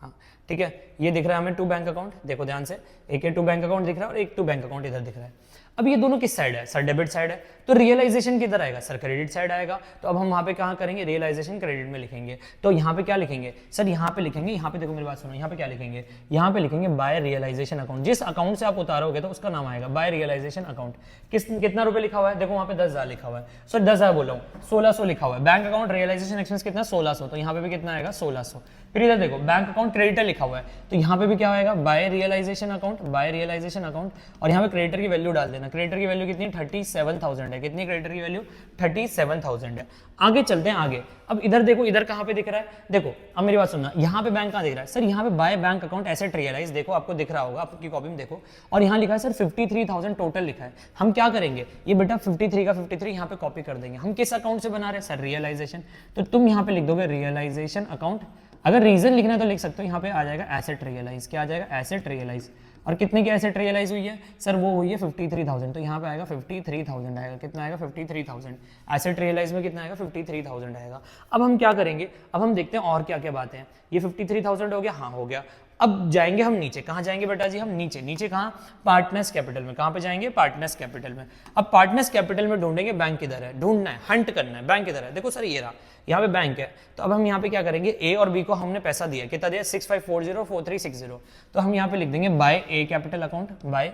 हाँ ठीक है, ये दिख रहा है हमें 2 बैंक अकाउंट, देखो ध्यान से, एक 2 बैंक अकाउंट दिख रहा है और एक 2 बैंक अकाउंट इधर दिख रहा है। अब ये दोनों किस साइड है सर, डेबिट साइड है, तो रियलाइजेशन किधर आएगा सर, क्रेडिट साइड आएगा। तो अब हम वहाँ पे कहाँ करेंगे, रियलाइजेशन क्रेडिट में लिखेंगे। तो यहाँ पे क्या लिखेंगे सर, यहाँ पे लिखेंगे, यहाँ पे देखो मेरी बात सुनो, यहाँ पे क्या लिखेंगे, यहाँ पे लिखेंगे बाय रियलाइजेशन अकाउंट। जिस अकाउंट से आप उतारोगे तो उसका नाम आएगा बाय रियलाइजेशन अकाउंट। कितना रुपए लिखा हुआ है, देखो वहाँ पे 10,000 लिखा हुआ है, सर 10,000 बोल रहा हूँ, 1600 लिखा हुआ है। बैंक अकाउंट रियलाइजेशन एक्सपेंस कितना, 1600, तो यहाँ पे भी कितना आएगा 1600। फिर इधर देखो बैंक अकाउंट क्रेडिटर लिखा हुआ है, तो यहाँ पे भी क्या आएगा, by realisation account, by realisation account, और यहाँ पे क्रेडिटर की वैल्यू डाल देना। क्रेडिटर की वैल्यू कितनी, 37,000 है। कितनी क्रेडिटर की वैल्यू, 37,000 है। आगे चलते हैं आगे। अब इधर देखो, इधर कहाँ पे दिख रहा है, देखो अब मेरी बात सुनना, यहाँ पे बैंक कहाँ दिख रहा है सर, यहाँ पे by bank account asset realise, देखो आपको दिख रहा होगा, आपकी कॉपी में देखो, और यहाँ लिखा है सर 53,000 टोटल लिखा है। हम क्या करेंगे, ये बेटा 53 का 53 यहाँ पे कॉपी कर देंगे। हम किस अकाउंट से बना रहे हैं सर, रियलाइजेशन, तो तुम यहाँ पे लिख दोगे रियलाइजेशन अकाउंट। अगर रीजन लिखना है तो लिख सकते हो, यहाँ पे आ जाएगा एसेट रियलाइज। क्या आ जाएगा, एसेट रियलाइज। और कितने की एसेट रियलाइज हुई है सर, वो हुई है 53,000, तो यहाँ पे आएगा 53,000 आएगा। कितना आएगा, 53,000। एसेट रियलाइज में कितना आएगा, 53,000 आएगा। अब हम क्या करेंगे, अब हम देखते हैं और क्या क्या बातें हैं। ये 53,000 हो गया, हाँ हो गया। अब जाएंगे हम नीचे, कहाँ जाएंगे बेटा जी, हम नीचे, नीचे कहाँ, पार्टनर्स कैपिटल में। कहाँ पे जाएंगे, पार्टनर्स कैपिटल में। अब पार्टनर्स कैपिटल में ढूंढेंगे बैंक किधर है, ढूंढना है, हंट करना है, बैंक किधर है। देखो सर ये रहा, यहाँ पे बैंक है। तो अब हम यहाँ पे क्या करेंगे, ए और बी को हमने पैसा दिया, कितना दिया, 65404360, तो हम यहाँ पे लिख देंगे by A capital account, by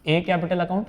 A capital account,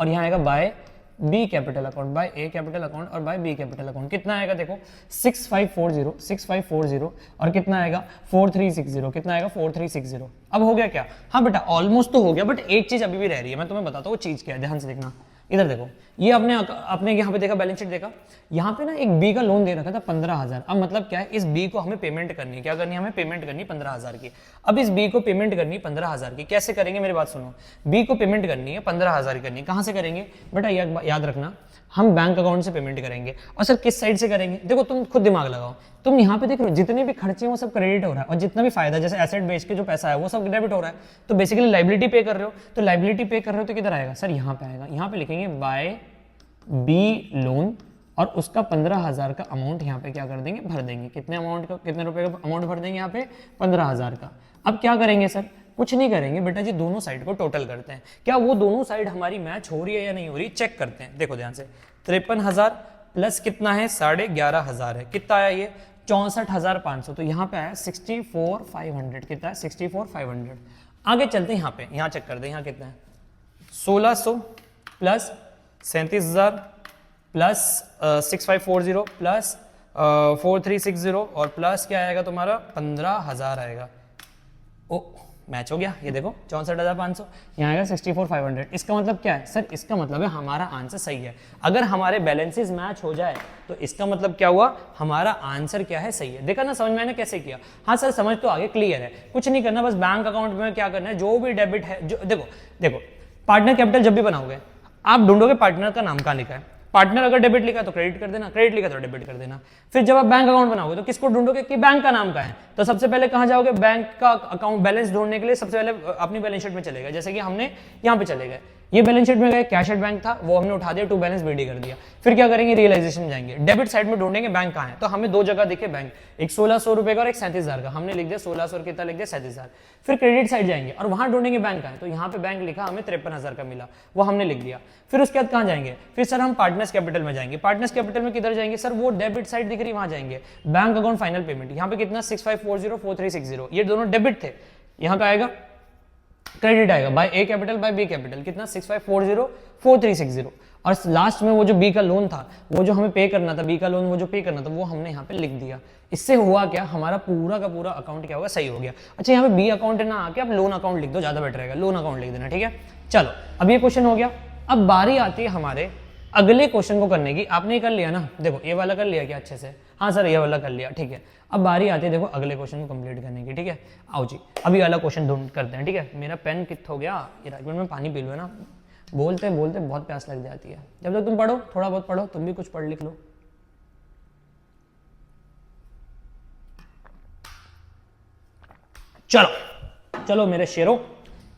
और यहाँ आएगा by B capital account, by A capital account और बाय बी कैपिटल अकाउंट। कितना आएगा देखो, 6540 और कितना आएगा 4360, कितना आएगा 4360। अब हो गया क्या, हाँ बेटा ऑलमोस्ट तो हो गया, बट एक चीज अभी भी रह रही है, मैं तुम्हें बताता हूँ वो चीज क्या है, ध्यान से देखना। इधर देखो, ये आपने यहाँ पे देखा, बैलेंस शीट देखा, यहाँ पे ना एक बी का लोन दे रखा था 15,000। अब मतलब क्या है, इस बी को हमें पेमेंट करनी है, क्या करनी है, हमें पेमेंट करनी 15,000 की। अब इस बी को पेमेंट करनी 15,000 की, कैसे करेंगे मेरी बात सुनो, बी को पेमेंट करनी है 15,000 करनी है, कहाँ से करेंगे बेटा, याद रखना, हम बैंक अकाउंट से पेमेंट करेंगे। और सर किस साइड से करेंगे, देखो तुम खुद दिमाग लगाओ, तुम यहाँ पे देख रहे हो जितने भी खर्चे हैं वो सब क्रेडिट हो रहा है, और जितना भी फायदा जैसे एसेट बेच के जो पैसा है वो सब डेबिट हो रहा है। तो बेसिकली लाइबिलिटी पे कर रहे हो, तो लाइबिलिटी पे कर रहे हो तो किधर आएगा सर, यहाँ पे आएगा। यहाँ पे लिखेंगे बाय बी लोन, और उसका 15,000 का अमाउंट यहाँ पे क्या कर देंगे, भर देंगे। कितने अमाउंट का, कितने रुपए का अमाउंट भर देंगे यहाँ पे, 15,000 का। अब क्या करेंगे सर, कुछ नहीं करेंगे बेटा जी, दोनों साइड को टोटल करते हैं, क्या वो दोनों साइड हमारी मैच हो रही है या नहीं हो रही, चेक करते हैं। देखो ध्यान से, 53,000 प्लस कितना है, 11,500 है, कितना आया ये 64,500, तो यहाँ पे आया 64,500, कितना है 64,500। आगे चलते हैं, यहाँ पे, यहाँ चेक कर दे, यहाँ कितना है 1600 प्लस 37,000 प्लस 6540 प्लस 4360 और प्लस क्या आएगा तुम्हारा 15,000 आएगा। ओ मैच हो गया, ये देखो 64,500, यहाँ आएगा 64,500। इसका मतलब क्या है सर, इसका मतलब है हमारा आंसर सही है। अगर हमारे बैलेंसेस मैच हो जाए तो इसका मतलब क्या हुआ, हमारा आंसर क्या है, सही है। देखा ना, समझ में मैंने कैसे किया, हाँ सर समझ तो आगे, क्लियर है, कुछ नहीं करना, बस बैंक अकाउंट में क्या करना है, जो भी डेबिट है, जो देखो पार्टनर कैपिटल जब भी बनाओगे आप ढूंढोगे पार्टनर का नाम कहाँ लिखा है, पार्टनर अगर डेबिट लिखा तो क्रेडिट कर देना, क्रेडिट लिखा तो डेबिट कर देना। फिर जब आप बैंक अकाउंट बनाओगे तो किसको ढूंढोगे कि बैंक का नाम का है, तो सबसे पहले कहां जाओगे, बैंक का अकाउंट बैलेंस ढूंढने के लिए सबसे पहले अपनी बैलेंस शीट में चले गए। जैसे कि हमने यहाँ पे चले गए, ये बैलेंस शीट में गए, कैश एट बैंक था वो हमने उठा दिया, टू बैलेंस बीडी कर दिया। फिर क्या करेंगे, रियलाइजेशन में जाएंगे, डेबिट साइड में ढूंढेंगे बैंक कहाँ है, तो हमें दो जगह दिखे बैंक, एक 1600 रुपए का और एक 37,000 का, हमने लिख दिया 1600 कितना लिख दिया 37,000। फिर क्रेडिट साइड जाएंगे और वहां ढूंढेंगे बैंक कहाँ है, तो यहाँ पे बैंक लिखा हमें 53,000 का मिला, वो हमने लिख दिया। फिर उसके बाद कहाँ जाएंगे, फिर सर हम पार्टनर्स कैपिटल में जाएंगे। पार्टनर्स कैपिटल में किधर जाएंगे सर, वो डेबिट साइड दिख रही वहां जाएंगे, बैंक अकाउंट फाइनल पेमेंट, यहाँ पे कितना 65404360, ये दोनों डेबिट थे, यहाँ का आएगा क्रेडिट आएगा, by A capital by B capital, कितना 65404360। और लास्ट में वो जो बी का लोन था, वो जो हमें पे करना था, बी का लोन वो जो पे करना था, वो हमने यहाँ पे लिख दिया। इससे हुआ क्या, हमारा पूरा का पूरा अकाउंट क्या होगा, सही हो गया। अच्छा यहाँ पे बी अकाउंट ना आके आप लोन अकाउंट लिख दो, ज्यादा बेटर रहेगा, लोन अकाउंट लिख देना, ठीक है। चलो अब ये क्वेश्चन हो गया। अब बारी आती है हमारे अगले क्वेश्चन को करने की। आपने कर लिया ना, देखो ये वाला कर लिया क्या अच्छे से, हाँ सर ये वाला कर लिया, ठीक है। अब बारी आती है देखो अगले क्वेश्चन को कंप्लीट करने की, ठीक है। आओ जी अभी वाला क्वेश्चन ढूंढ करते हैं, ठीक है। मेरा पेन कित हो गया, ये राइट में पानी पी लो ना, बोलते बोलते बहुत प्यास लग जाती है। जब तक तुम पढ़ो, थोड़ा बहुत पढ़ो, तुम भी कुछ पढ़ लिख लो। चलो चलो मेरे शेरों,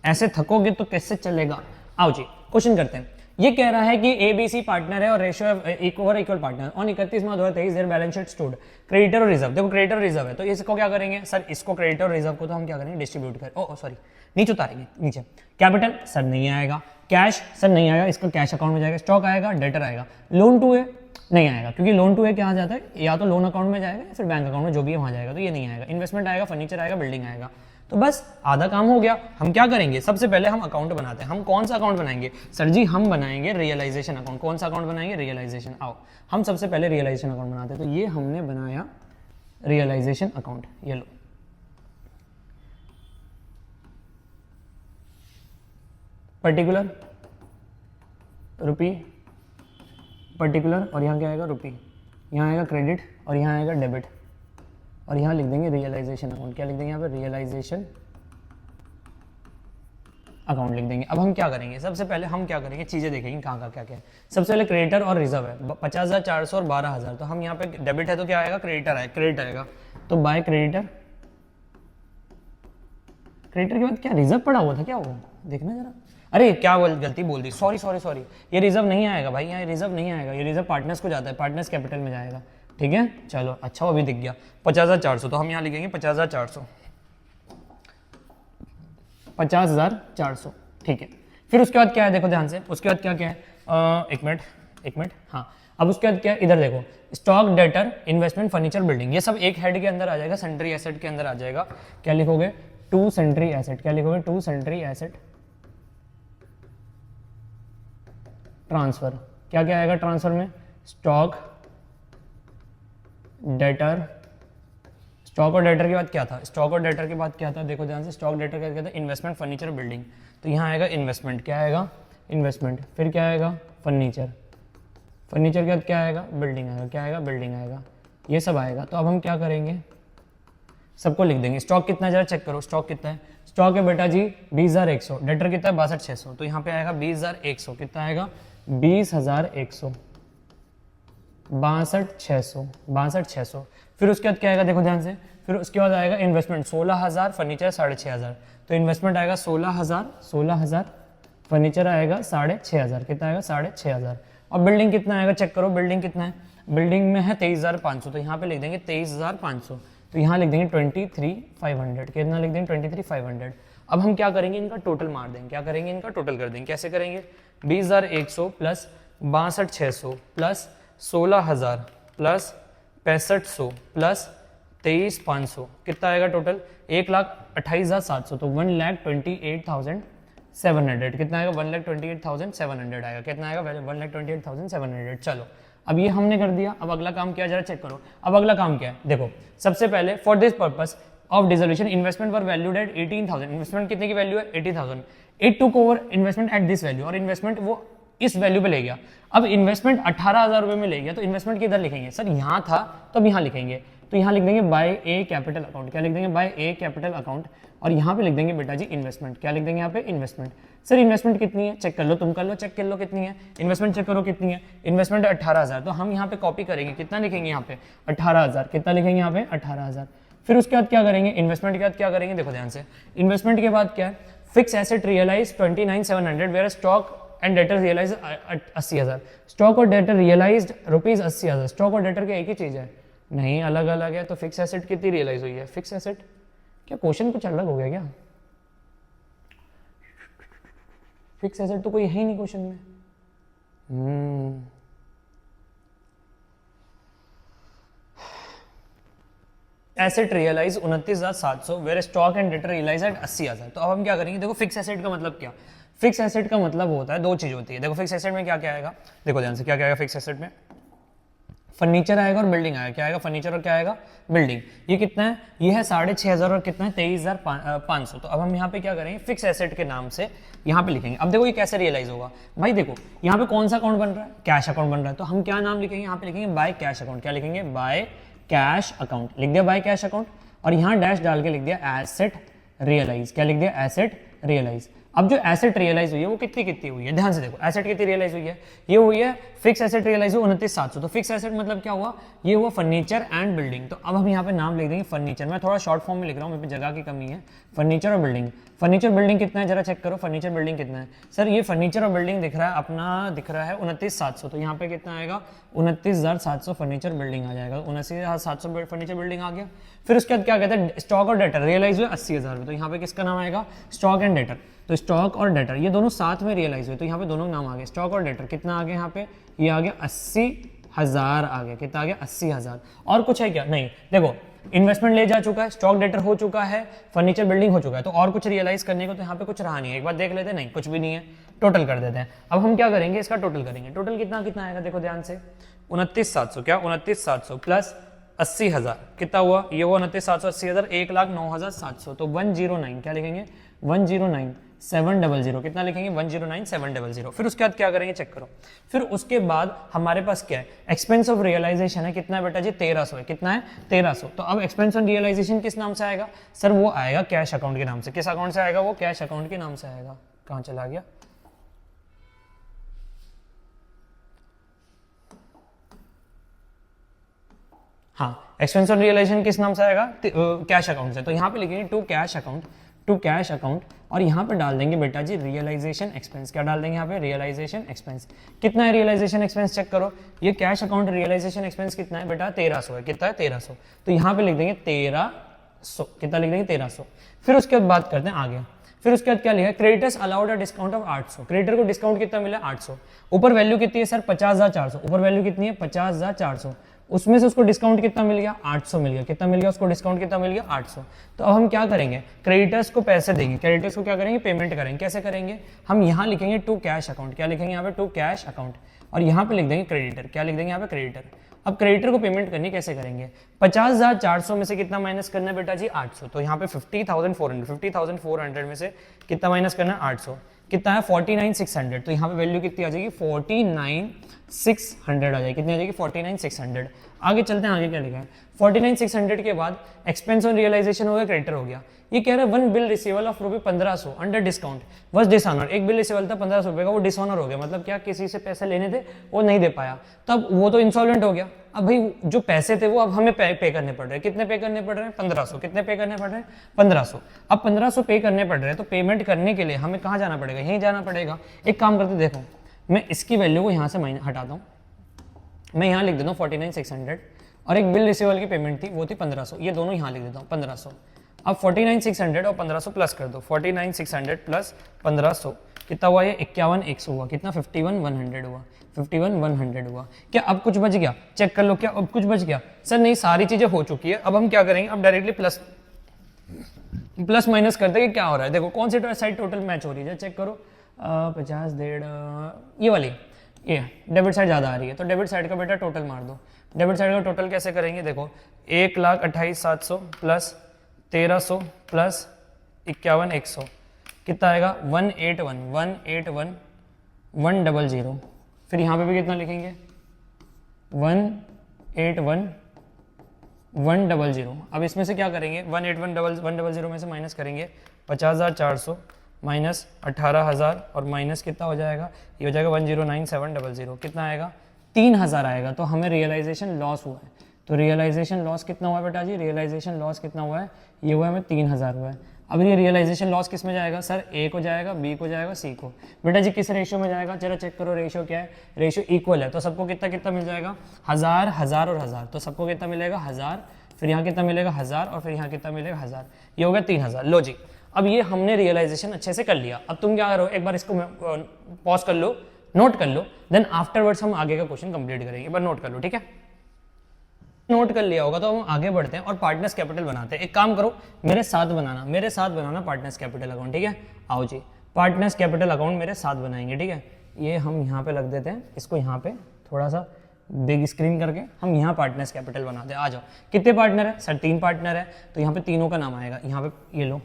ऐसे थकोगे तो कैसे चलेगा। आओ जी क्वेश्चन करते हैं। ये कह रहा है कि ABC पार्टनर है और ratio equal partner on 31/12/23 their balance sheet stood creditor और रिजर्व। देखो क्रेडिटर और रिजर्व है तो इसको क्या करेंगे सर, इसको क्रेडिटर और रिजर्व को तो हम क्या करेंगे डिस्ट्रीब्यूट करें, सॉरी नीचे उतारेंगे नीचे। कैपिटल सर नहीं आएगा, कैश सर नहीं आएगा, इसका कैश अकाउंट में जाएगा, स्टॉक आएगा, डेटर आएगा, लोन टू है नहीं आएगा क्योंकि लोन टू है क्या आ जाता है या तो लोन अकाउंट में जाएगा या फिर बैंक अकाउंट में जो भी है वहाँ जाएगा, तो ये नहीं आएगा। इन्वेस्टमेंट आएगा, फर्नीचर आएगा, बिल्डिंग आएगा। तो बस आधा काम हो गया। हम क्या करेंगे, सबसे पहले हम अकाउंट बनाते हैं। हम कौन सा अकाउंट बनाएंगे सर जी, हम बनाएंगे रियलाइजेशन अकाउंट। कौन सा अकाउंट बनाएंगे, रियलाइजेशन। आओ हम सबसे पहले रियलाइजेशन अकाउंट बनाते हैं। तो ये हमने बनाया रियलाइजेशन अकाउंट, ये लो पर्टिकुलर रुपी, पर्टिकुलर और यहाँ क्या आएगा रुपी, यहाँ आएगा क्रेडिट और यहाँ आएगा डेबिट और यहाँ लिख देंगे रियलाइजेशन अकाउंट। क्या लिख देंगे यहाँ पे, रियलाइजेशन अकाउंट लिख देंगे। अब हम क्या करेंगे, सबसे पहले हम क्या करेंगे, चीज़ें देखेंगे कहाँ का क्या क्या है। सबसे पहले क्रेडिटर और रिजर्व है 50,400 और 12,000। तो हम यहाँ पे डेबिट है तो क्या आएगा, क्रेडिटर है, क्रेडिट आएगा तो बाय क्रेडिटर। क्रेडिटर के बाद क्या रिजर्व पड़ा हुआ था, क्या हुआ देखना जरा। अरे क्या गलती बोल दी, सॉरी सॉरी सॉरी, ये रिजर्व नहीं आएगा भाई, यहाँ रिजर्व नहीं आएगा, ये रिजर्व पार्टनर्स को जाता है, पार्टनर्स कैपिटल में जाएगा। ठीक है चलो अच्छा वो भी दिख गया 50,400। तो हम यहाँ लिखेंगे 50,400, 50,400। ठीक है फिर उसके बाद क्या है, देखो ध्यान से, उसके बाद क्या क्या है, एक मिनट हाँ। अब उसके बाद क्या है, इधर देखो, stock, debtor, investment, furniture, building, ये सब एक हेड के अंदर आ जाएगा, सेंट्री एसेट के अंदर आ जाएगा। क्या लिखोगे, टू सेंट्री एसेट। क्या लिखोगे, टू सेंट्री एसेट ट्रांसफर। क्या क्या आएगा ट्रांसफर में, स्टॉक, डेटर। स्टॉक और डेटर के बाद क्या था, स्टॉक और डेटर के बाद क्या था, देखो ध्यान से, स्टॉक डेटर के बाद क्या था, इन्वेस्टमेंट, फर्नीचर, बिल्डिंग। तो यहाँ आएगा इन्वेस्टमेंट, क्या आएगा इन्वेस्टमेंट, फिर क्या आएगा फर्नीचर, फर्नीचर के बाद क्या आएगा बिल्डिंग आएगा, क्या आएगा बिल्डिंग आएगा, ये सब आएगा। तो अब हम क्या करेंगे, सबको लिख देंगे। स्टॉक कितना है जरा चेक करो, स्टॉक कितना है, स्टॉक है बेटा जी 20,100, डेटर कितना है 62,600। तो यहाँ पे आएगा 20,100, कितना आएगा 20,100, 62,600। फिर उसके बाद क्या आएगा, देखो ध्यान से, फिर उसके बाद आएगा इन्वेस्टमेंट 16,000, फर्नीचर 6,500। तो इन्वेस्टमेंट आएगा 16,000, फर्नीचर आएगा 6,500, कितना आएगा 6,500। और बिल्डिंग कितना आएगा चेक करो, बिल्डिंग कितना है, बिल्डिंग में है 23,500। तो यहाँ पे लिख देंगे 23,500, तो यहाँ लिख देंगे 23,500, कितना लिख देंगे 23,500। अब हम क्या करेंगे, इनका टोटल मार देंगे। क्या करेंगे, इनका टोटल कर देंगे। कैसे करेंगे, 20,100 प्लस 62,600 प्लस 16,000 प्लस 6500 प्लस 23,500, कितना आएगा टोटल 1,28,700। तो 1,28,700, कितना आएगा 1,28,700 आएगा, कितना आएगा 1,28,700। चलो अब ये हमने कर दिया। अब अगला काम क्या है जरा चेक करो। अब अगला काम क्या है, देखो सबसे पहले for this purpose of dissolution investment were valued at 18,000। Investment कितने की वैल्यू है 80,000। It took over investment at this value, और इन्वेस्टमेंट वो इस वैल्यू पे ले गया। अब इन्वेस्टमेंट 18,000 रुपए में ले गया, तो इन्वेस्टमेंट किधर लिखेंगे सर, यहाँ था तो अब यहाँ लिखेंगे। तो यहाँ लिख देंगे बाय ए कैपिटल अकाउंट। क्या लिख देंगे, बाय ए कैपिटल अकाउंट। और यहाँ पे लिख देंगे बेटा जी इन्वेस्टमेंट। क्या लिख देंगे यहाँ पे, इन्वेस्टमेंट। सर इन्वेस्टमेंट कितनी है चेक कर लो, तुम कर लो, चेक कर लो कितनी है इन्वेस्टमेंट, चेक करो कितनी है इन्वेस्टमेंट 18,000। तो हम यहाँ पे कॉपी करेंगे, कितना लिखेंगे यहाँ पे 18,000, कितना लिखेंगे यहाँ पे 18,000। फिर उसके बाद क्या करेंगे, इन्वेस्टमेंट के बाद क्या करेंगे, देखो ध्यान से, इन्वेस्टमेंट के बाद क्या है, fix asset realise 29,700 where stock and debtor realise 80,000। Stock और डेटर रियलाइज्ड रुपीज 80,000। स्टॉक और डेटर के एक ही चीज है, नहीं अलग अलग है। तो फिक्स एसेट कितनी रियलाइज हुई है, फिक्स एसेट, क्या क्वेश्चन कुछ अलग हो गया क्या, फिक्स एसेट तो कोई है ही नहीं क्वेश्चन में। Asset realise 29,700 where stock and debtor realise at 80,000। तो अब हम क्या करेंगे, देखो फिक्स एसेट का मतलब क्या, फिक्स एसेट का मतलब होता है, दो चीज होती है। देखो फिक्स एसेट में क्या क्या आएगा, देखो ध्यान से, क्या क्या आएगा फिक्स एसेट में, फर्नीचर आएगा और बिल्डिंग आएगा। क्या आएगा, फर्नीचर और क्या आएगा, बिल्डिंग। ये कितना है, ये है 6,500 और कितना है 23,500। तो अब हम यहाँ पे क्या करेंगे, फिक्स एसेट के नाम से यहाँ पे लिखेंगे। अब देखो ये कैसे रियलाइज होगा भाई, देखो यहाँ पे कौन सा अकाउंट बन रहा है, कैश अकाउंट बन रहा है। तो हम क्या नाम लिखेंगे, यहाँ पे लिखेंगे बाय कैश अकाउंट। क्या लिखेंगे, बाय कैश अकाउंट, लिख दिया बाय कैश अकाउंट, और यहाँ डैश डाल के लिख दिया एसेट रियलाइज। क्या लिख दिया, एसेट रियलाइज। अब जो एसेट रियलाइज हुई है वो कितनी हुई है, ध्यान से देखो, एसेट कितनी रियलाइज हुई है, ये हुई है फिक्स एसेट रियलाइज हुई 29,700। तो फिक्स एसेट मतलब क्या हुआ, ये हुआ फर्नीचर एंड बिल्डिंग। तो अब हम यहाँ पे नाम लिख देंगे फर्नीचर। मैं थोड़ा शॉर्ट फॉर्म में लिख रहा हूँ, मेरे पे जगह की कमी है। फर्नीचर और बिल्डिंग, फर्नीचर बिल्डिंग कितना है जरा चेक करो, फर्नीचर बिल्डिंग कितना है सर, ये फर्नीचर और बिल्डिंग दिख रहा है अपना, दिख रहा है 29,700, तो यहाँ पे कितना आएगा 29,700 फर्नीचर बिल्डिंग आ जाएगा, 29,700 फर्नीचर बिल्डिंग आ गया। फिर उसके बाद क्या कहते हैं, स्टॉक और डेटर रियलाइज हुए 80,000, तो यहाँ पे किसका नाम आएगा, स्टॉक एंड डेटर, तो स्टॉक और डेटर ये दोनों साथ में रियलाइज हुए, तो यहाँ पे दोनों नाम आ गए, स्टॉक और डेटर कितना आ गया यहाँ पे, ये आ गया 80,000 आ गया, कितना आ गया 80,000। और कुछ है क्या, नहीं, देखो इन्वेस्टमेंट ले जा चुका है, स्टॉक डेटर हो चुका है, फर्नीचर बिल्डिंग हो चुका है, तो और कुछ रियलाइज करने को तो यहाँ पे कुछ रहा नहीं है, एक बार देख लेते हैं, नहीं कुछ भी नहीं है, टोटल कर देते हैं। अब हम क्या करेंगे, इसका टोटल करेंगे, टोटल कितना कितना आएगा देखो ध्यान से, 29,700 क्या 29,700 प्लस 80,000 कितना हुआ, ये हुआ 29,700 80,000 1,09,700, तो 109 क्या लिखेंगे 109,700 कितना लिखेंगे 109,700। फिर उसके बाद क्या करेंगे चेक करो, फिर उसके बाद हमारे पास क्या है, एक्सपेंस ऑफ रियलाइजेशन है, कितना है बेटा जी 1300 है, कितना है 1300। तो अब एक्सपेंस ऑन रियलाइजेशन किस नाम से आएगा सर, वो आएगा कैश अकाउंट के नाम से, किस अकाउंट से आएगा, वो कैश अकाउंट के नाम से आएगा, कहां चला गया, हाँ एक्सपेंस ऑन रियलाइजेशन किस नाम से आएगा, कैश अकाउंट से, तो यहाँ पे लिखेंगे to cash account, to cash account, और यहाँ पे डाल देंगे बेटा जी रियलाइजेशन एक्सपेंस, क्या डाल देंगे यहाँ पे रियलाइजेशन एक्सपेंस, कितना है रियलाइजेशन एक्सपेंस चेक करो, ये कैश अकाउंट रियलाइजेशन एक्सपेंस कितना है बेटा 1300 है, कितना है 1300, तो यहाँ पे लिख देंगे 1300, कितना लिख देंगे 1300। फिर उसके बाद बात करते हैं आगे, फिर उसके बाद क्या लिखा है, creditors allowed a discount of 800, creditor को डिस्काउंट कितना मिला 800, ऊपर वैल्यू कितनी है सर 50,400, ऊपर वैल्यू कितनी है 50,400, उसमें से उसको डिस्काउंट कितना मिल गया 800 मिल गया, कितना मिल गया उसको डिस्काउंट कितना मिल गया 800। तो अब हम क्या करेंगे, क्रेडिटर्स को पैसे देंगे, क्रेडिटर्स को क्या करेंगे पेमेंट करेंगे, कैसे करेंगे, हम यहाँ लिखेंगे टू कैश अकाउंट, क्या लिखेंगे यहाँ पे टू कैश अकाउंट, और यहाँ पे लिख देंगे क्रेडिटर, क्या लिख देंगे यहाँ पे क्रेडिटर। अब क्रेडिटर को पेमेंट करनी कैसे करेंगे, 50,400 में से कितना माइनस करना है बेटा जी 800, तो यहाँ पे 50,400 में से कितना माइनस करना है 800, कितना है 49,600, तो यहाँ पे वैल्यू कितनी आ जाएगी 49,600 आ जाएगी, कितनी आ जाएगी 49,600। आगे चलते हैं, आगे क्या लिखा है 49,600 के बाद एक्सपेंस ऑन रियलाइजेशन हो गया, क्रेडिटर हो गया, ये कह रहा है वन बिल रिसीवल ऑफ रुपये 1500 अंडर डिस्काउंट वॉज डिसऑनर, एक बिल रिसीवल था 1500 रुपये का, वो डिसऑनर हो गया, मतलब क्या किसी से पैसे लेने थे वो नहीं दे पाया, तब वो तो इंसॉल्वेंट हो गया। अब भाई जो पैसे थे वो अब हमें पे करने पड़ रहे हैं, कितने पे करने पड़ रहे हैं 1500, कितने पे करने पड़ रहे हैं 1500। अब 1500 पे करने पड़ रहे हैं, तो पेमेंट करने के लिए हमें कहाँ जाना पड़ेगा, यहीं जाना पड़ेगा। एक काम करते देखो, मैं इसकी वैल्यू को यहाँ से हटाता हूँ, मैं यहाँ लिख देता हूँ 49,600, और एक बिल रिसीवल की पेमेंट थी वो थी 1500, ये दोनों यहाँ लिख देता हूँ 1500। अब 49,600 और 1500 प्लस कर दो, 49,600 प्लस 1500 कितना हुआ, ये 51,100 हुआ, कितना 51,100 हुआ, 51,100 हुआ। क्या अब कुछ बच गया चेक कर लो, क्या अब कुछ बच गया सर, नहीं सारी चीजें हो चुकी है। अब हम क्या करेंगे, अब डायरेक्टली प्लस माइनस करते हैं कि क्या हो रहा है, देखो कौन सी साइड टोटल मैच हो रही है चेक करो, 50 1.5 ये वाली, ये डेबिट साइड ज़्यादा आ रही है, तो डेबिट साइड का बेटा टोटल मार दो। डेबिट साइड का टोटल कैसे करेंगे, देखो 1,28,700 प्लस 1300 प्लस 51,100 कितना आएगा 181,100। फिर यहाँ पे भी कितना लिखेंगे 181,100। अब इसमें से क्या करेंगे 181,100 में से माइनस करेंगे 50,400 माइनस 18,000 और माइनस कितना हो जाएगा, ये हो जाएगा 109,700, कितना आएगा 3,000 आएगा। तो हमें रियलाइजेशन लॉस हुआ है, तो रियलाइजेशन लॉस कितना हुआ है बेटा जी, रियलाइजेशन लॉस कितना हुआ है, ये हुआ है हमें 3,000 हुआ है। अब ये रियलाइजेशन लॉस किस में जाएगा सर, ए को जाएगा, बी को जाएगा, सी को। बेटा जी किस रेशियो में जाएगा, जरा चेक करो रेशियो क्या है, रेशियो इक्वल है, तो सबको कितना कितना मिल जाएगा 1000 1000 और 1000, तो सबको कितना मिलेगा 1000, फिर यहाँ कितना मिलेगा 1000 और फिर यहाँ कितना मिलेगा 1000, ये हो गया 3,000। लो जी अब ये हमने रियलाइजेशन अच्छे से कर लिया। अब तुम क्या करो, एक बार इसको पॉज कर लो, नोट कर लो, देन आफ्टरवर्ड्स हम आगे का क्वेश्चन कंप्लीट करेंगे। एक बार नोट कर लो, ठीक है, नोट कर लिया होगा तो हम आगे बढ़ते हैं और पार्टनर्स कैपिटल बनाते हैं। एक काम करो मेरे साथ बनाना पार्टनर्स कैपिटल अकाउंट, ठीक है। आओ जी पार्टनर्स कैपिटल अकाउंट मेरे साथ बनाएंगे, ठीक है। ये हम यहाँ पे रख देते हैं, इसको यहाँ पे थोड़ा सा बिग स्क्रीन करके हम यहाँ पार्टनर्स कैपिटल बनाते हैं। आ जाओ, कितने पार्टनर है सर, 3 पार्टनर है, तो यहाँ पे तीनों का नाम आएगा। यहाँ पे ये लो,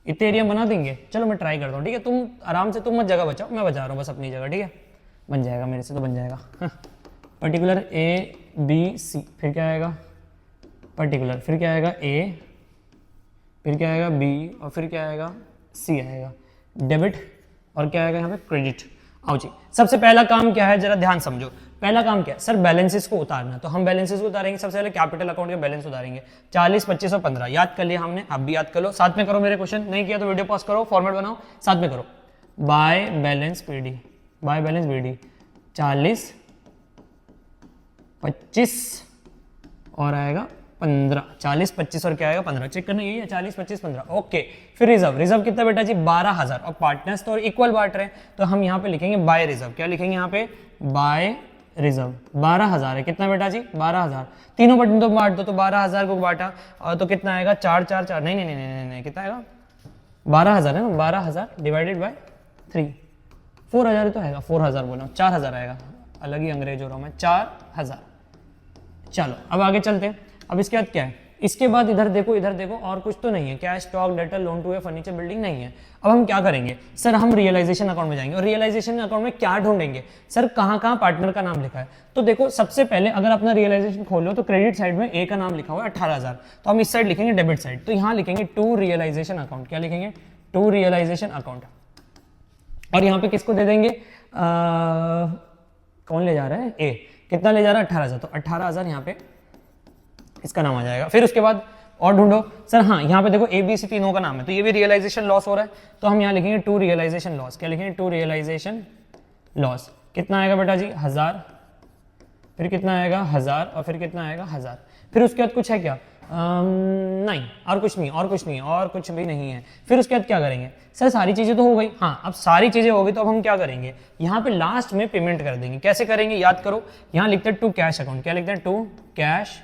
इतने एरिया बना देंगे, चलो मैं ट्राई करता हूँ, ठीक है। तुम आराम से, तुम मत जगह बचाओ, मैं बचा रहा हूँ बस अपनी जगह, ठीक है। बन जाएगा मेरे से तो बन जाएगा। पर्टिकुलर ए बी सी, फिर क्या आएगा पर्टिकुलर, फिर क्या आएगा ए, फिर क्या आएगा बी और फिर क्या आएगा सी आएगा, डेबिट और क्या आएगा यहाँ पे क्रेडिट। आओ जी सबसे पहला काम क्या है जरा ध्यान समझो, पहला काम क्या है सर, बैलेंसेस को उतारना। तो हम बैलेंसेस को उतारेंगे, सबसे पहले कैपिटल अकाउंट के बैलेंस उतारेंगे। 40, 25 और 15 याद कर लिया हमने, आप भी याद कर लो, साथ में करो मेरे क्वेश्चन, नहीं किया तो वीडियो पॉज करो, फॉर्मेट बनाओ, साथ में करो। By balance PD, by balance BD 40, 25 और आएगा 15, 40, 25 और क्या आएगा 15, चेक करना यही है 40, 25, 15। ओके, फिर रिजर्व, रिजर्व कितना बेटा जी 12,000 और पार्टनर्स तो इक्वल बांट रहे हैं, तो हम यहाँ पे लिखेंगे बाय रिजर्व। क्या लिखेंगे यहाँ पे, बाय रिजर्व 12,000 है, कितना बेटा जी 12,000, तीनों बटन तो बांट दो, तो 12,000 को बांटा और तो कितना आएगा 4, 4, 4, नहीं नहीं नहीं नहीं नहीं, कितना आएगा 12,000 है ना, 12,000 डिवाइडेड बाय 3, 4,000 तो आएगा, 4,000 बोला 4,000 आएगा, अलग ही अंग्रेज हो रहा हूँ मैं, 4,000। चलो अब आगे चलते हैं। अब इसके बाद क्या है, इसके बाद इधर देखो, इधर देखो, और कुछ तो नहीं है, cash, stock, debtor, loan to A, furniture, building नहीं है। अब हम क्या करेंगे सर, हम रियलाइजेशन अकाउंट में जाएंगे और रियलाइजेशन अकाउंट में क्या ढूंढेंगे सर, कहाँ कहाँ पार्टनर का नाम लिखा है। तो देखो सबसे पहले अगर अपना रियलाइजेशन खोलो तो क्रेडिट साइड में ए का नाम लिखा हुआ है 18,000, तो हम इस साइड लिखेंगे डेबिट साइड, तो यहाँ लिखेंगे टू रियलाइजेशन अकाउंट। क्या लिखेंगे, टू रियलाइजेशन अकाउंट। और यहाँ पे किसको दे देंगे, कौन ले जा रहा है, ए, कितना ले जा रहा है 18,000, तो 18,000 यहाँ पे इसका नाम आ जाएगा। फिर उसके बाद और ढूंढो सर, हाँ यहाँ पे देखो ए बी सी तीनों का नाम है, तो ये भी रियलाइजेशन लॉस हो रहा है, तो हम यहाँ लिखेंगे टू रियलाइजेशन लॉस। क्या लिखेंगे, टू रियलाइजेशन लॉस। कितना आएगा बेटा जी 1,000, फिर कितना आएगा 1,000 और फिर कितना आएगा 1,000। फिर उसके बाद कुछ है क्या, नहीं और कुछ नहीं, और कुछ नहीं, और कुछ भी नहीं है। फिर उसके बाद क्या करेंगे सर, सारी चीजें तो हो गई, हाँ अब सारी चीजें हो गई तो अब हम क्या करेंगे, यहाँ पे लास्ट में पेमेंट कर देंगे। कैसे करेंगे याद करो, यहाँ लिखते हैं टू कैश अकाउंट। क्या लिखते हैं, टू कैश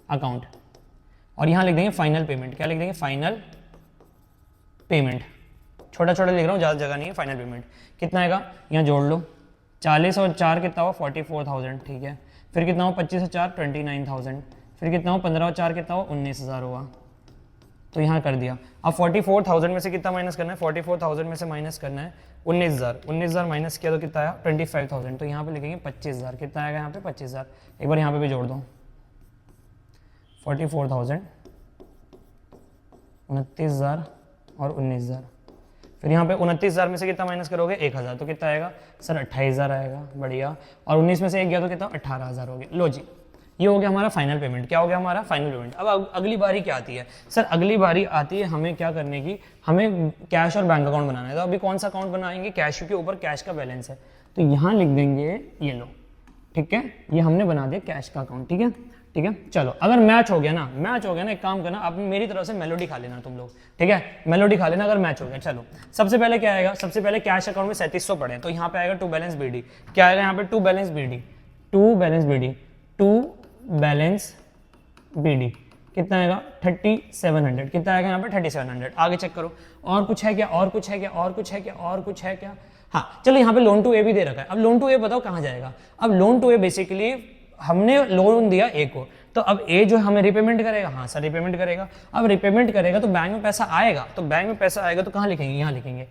अकाउंट, और यहां लिख देंगे फाइनल पेमेंट। क्या लिख देंगे, फाइनल पेमेंट। छोटा छोटा लिख रहा हूं, ज्यादा जगह नहीं है, फाइनल पेमेंट। कितना आएगा, यहां जोड़ लो, 40 और 4 कितना हुआ 44,000, ठीक है। फिर कितना हुआ 25 और 4 29,000, फिर कितना हुआ 15 और 4 कितना हुआ 19,000 हुआ, तो यहाँ कर दिया। अब 44,000 में से कितना माइनस करना है, 44,000 में से माइनस करना है 19,000, 19,000 माइनस किया तो कितना आया 25,000, तो यहाँ पे लिखेंगे 25,000। कितना आएगा यहाँ पे 25,000, एक बार यहाँ पे भी जोड़ दो, 44,000, 29,000 और 19,000। फिर यहाँ पे 29,000 में से कितना माइनस करोगे 1,000, तो कितना आएगा सर 28,000 आएगा, बढ़िया। और 19 में से 1 गया तो कितना 18,000 हो गया। लो जी, ये हो गया हमारा फाइनल पेमेंट। क्या हो गया हमारा फाइनल पेमेंट। अब अगली बारी क्या आती है सर, अगली बारी आती है हमें क्या करने की, हमें कैश और बैंक अकाउंट बनाना है। तो अभी कौन सा अकाउंट बनाएंगे, कैश के ऊपर कैश का बैलेंस है, तो यहाँ लिख देंगे ये लो, ठीक है, ये हमने बना दिया कैश का अकाउंट, ठीक है ठीक है। चलो अगर मैच हो गया ना, मैच हो गया ना, एक काम करना, अब मेरी तरफ से मेलोडी खा लेना तुम लोग, ठीक है, मेलोडी खा लेना अगर मैच हो गया। चलो सबसे पहले क्या आएगा, सबसे पहले कैश अकाउंट में 3700 पड़े, तो यहाँ पे आएगा टू बैलेंस बीडी। क्या आएगा यहाँ पे, to balance BD, to balance BD, to balance BD कितना आएगा 3700। कितना आएगा यहाँ पे 3700। आगे चेक करो, और कुछ है क्या, और कुछ है क्या, और कुछ है क्या, और कुछ है क्या। हाँ चलो, यहाँ पे लोन टू ए भी दे रखा है। अब लोन टू ए बताओ कहाँ जाएगा। अब लोन टू ए बेसिकली हमने लोन दिया ए को, तो अब ए जो हमें रिपेमेंट करेगा, हाँ सर रिपेमेंट करेगा। अब रिपेमेंट करेगा तो बैंक में पैसा आएगा, तो बैंक में पैसा आएगा तो कहाँ लिखेंगे, यहाँ लिखेंगे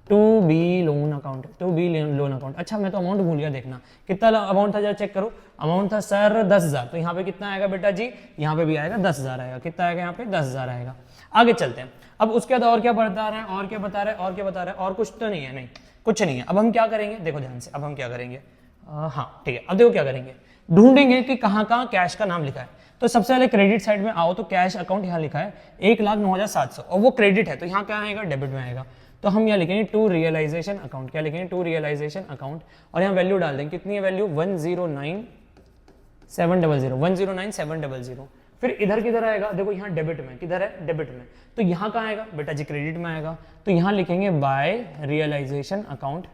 to B loan account, to B loan account. अच्छा मैं तो अमाउंट भूल गया, देखना कितना अमाउंट था जरा चेक करो। अमाउंट था सर 10,000, तो यहाँ पे कितना आएगा बेटा जी, यहाँ पे भी आएगा 10,000 आएगा। कितना आएगा यहाँ पे 10,000 आएगा। आगे चलते हैं। अब उसके बाद और क्या बता रहे हैं, और क्या बता रहे हैं, और क्या बता रहे हैं, और कुछ तो नहीं है, नहीं कुछ नहीं है। अब हम क्या करेंगे, देखो ध्यान से, अब हम क्या करेंगे, हाँ ठीक है, अब देखो क्या करेंगे, ढूंढेंगे कि कहाँ कहाँ कैश का नाम लिखा है। तो सबसे पहले क्रेडिट साइड में आओ, तो कैश अकाउंट यहाँ लिखा है 1,09,700 और वो क्रेडिट है, तो यहाँ क्या आएगा, डेबिट में आएगा। तो हम यहाँ लिखेंगे टू रियलाइजेशन अकाउंट। क्या लिखेंगे, टू रियलाइजेशन अकाउंट, और यहाँ वैल्यू डाल देंगे। कितनी है वैल्यू 109,700, 109,700। फिर इधर किधर आएगा, देखो यहाँ डेबिट में, किधर है डेबिट में, तो यहाँ कहाँ आएगा बेटा जी, क्रेडिट में आएगा। तो यहाँ लिखेंगे बाय रियलाइजेशन अकाउंट।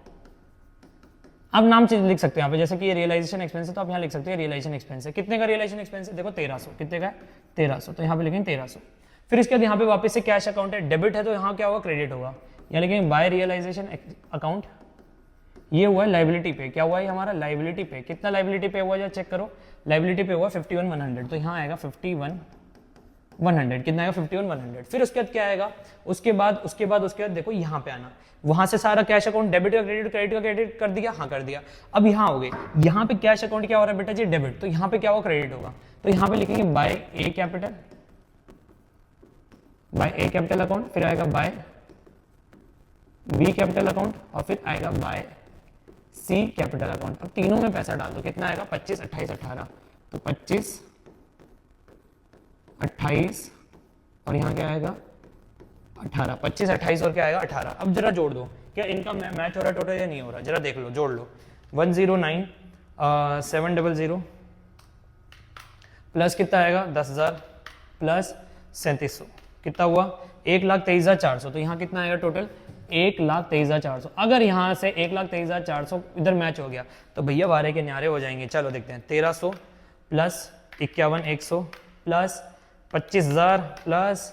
अब नाम चीज लिख सकते हैं यहाँ पे, जैसे कि ये रियलाइजेशन एक्सपेंस है, तो आप यहाँ लिख सकते हैं रियलाइजेशन एक्सपेंस है। कितने का रियलाइजेशन एक्सपेंस है, देखो 1300। कितने का है 1300, तो यहाँ पे लिखेंगे 1300। फिर इसके बाद यहाँ पे वापस से कैश अकाउंट है, डेबिट है, तो यहाँ क्या होगा, क्रेडिट होगा। यहाँ लिखेंगे बाय रियलाइजेशन अकाउंट। ये हुआ है लाइबिलिटी पे, क्या हुआ है हमारा लाइबिलिटी पे। कितना लाइबिलिटी पे हुआ, चेक करो, लाइबिलिटी पे हुआ 51,100, तो यहाँ आएगा 51,100। कितना आएगा 51,100। फिर उसके बाद क्या आएगा, उसके बाद देखो यहाँ पे आना, वहां से सारा कैश अकाउंट डेबिट का क्रेडिट, क्रेडिट का क्रेडिट कर दिया, हाँ कर दिया। अब यहाँ हो गए, यहाँ पे कैश अकाउंट क्या हो रहा है बेटा जी, डेबिट, तो यहाँ पे क्या होगा, क्रेडिट होगा। तो यहाँ पे लिखेंगे bye A capital, bye A capital account, फिर आएगा बाय बी कैपिटल अकाउंट, और फिर आएगा बाय सी कैपिटल अकाउंट। अब तीनों में पैसा डाल दो, कितना आएगा 25, 28, 18। तो 25, 28 और यहाँ क्या आएगा 18। 25, 28 और क्या आएगा 18। अब जरा जोड़ दो, क्या इनका मैच हो रहा है टोटल या नहीं हो रहा, जरा देख लो, जोड़ लो। 109 700 प्लस कितना आएगा 10,000 प्लस 3700 कितना हुआ 1,23,400। तो यहाँ कितना आएगा टोटल 1,23,400। अगर यहाँ से 1,23,400 इधर मैच हो गया तो भैया वारे के न्यारे हो जाएंगे। चलो देखते हैं 1,300 प्लस 51,100 प्लस 25,000 प्लस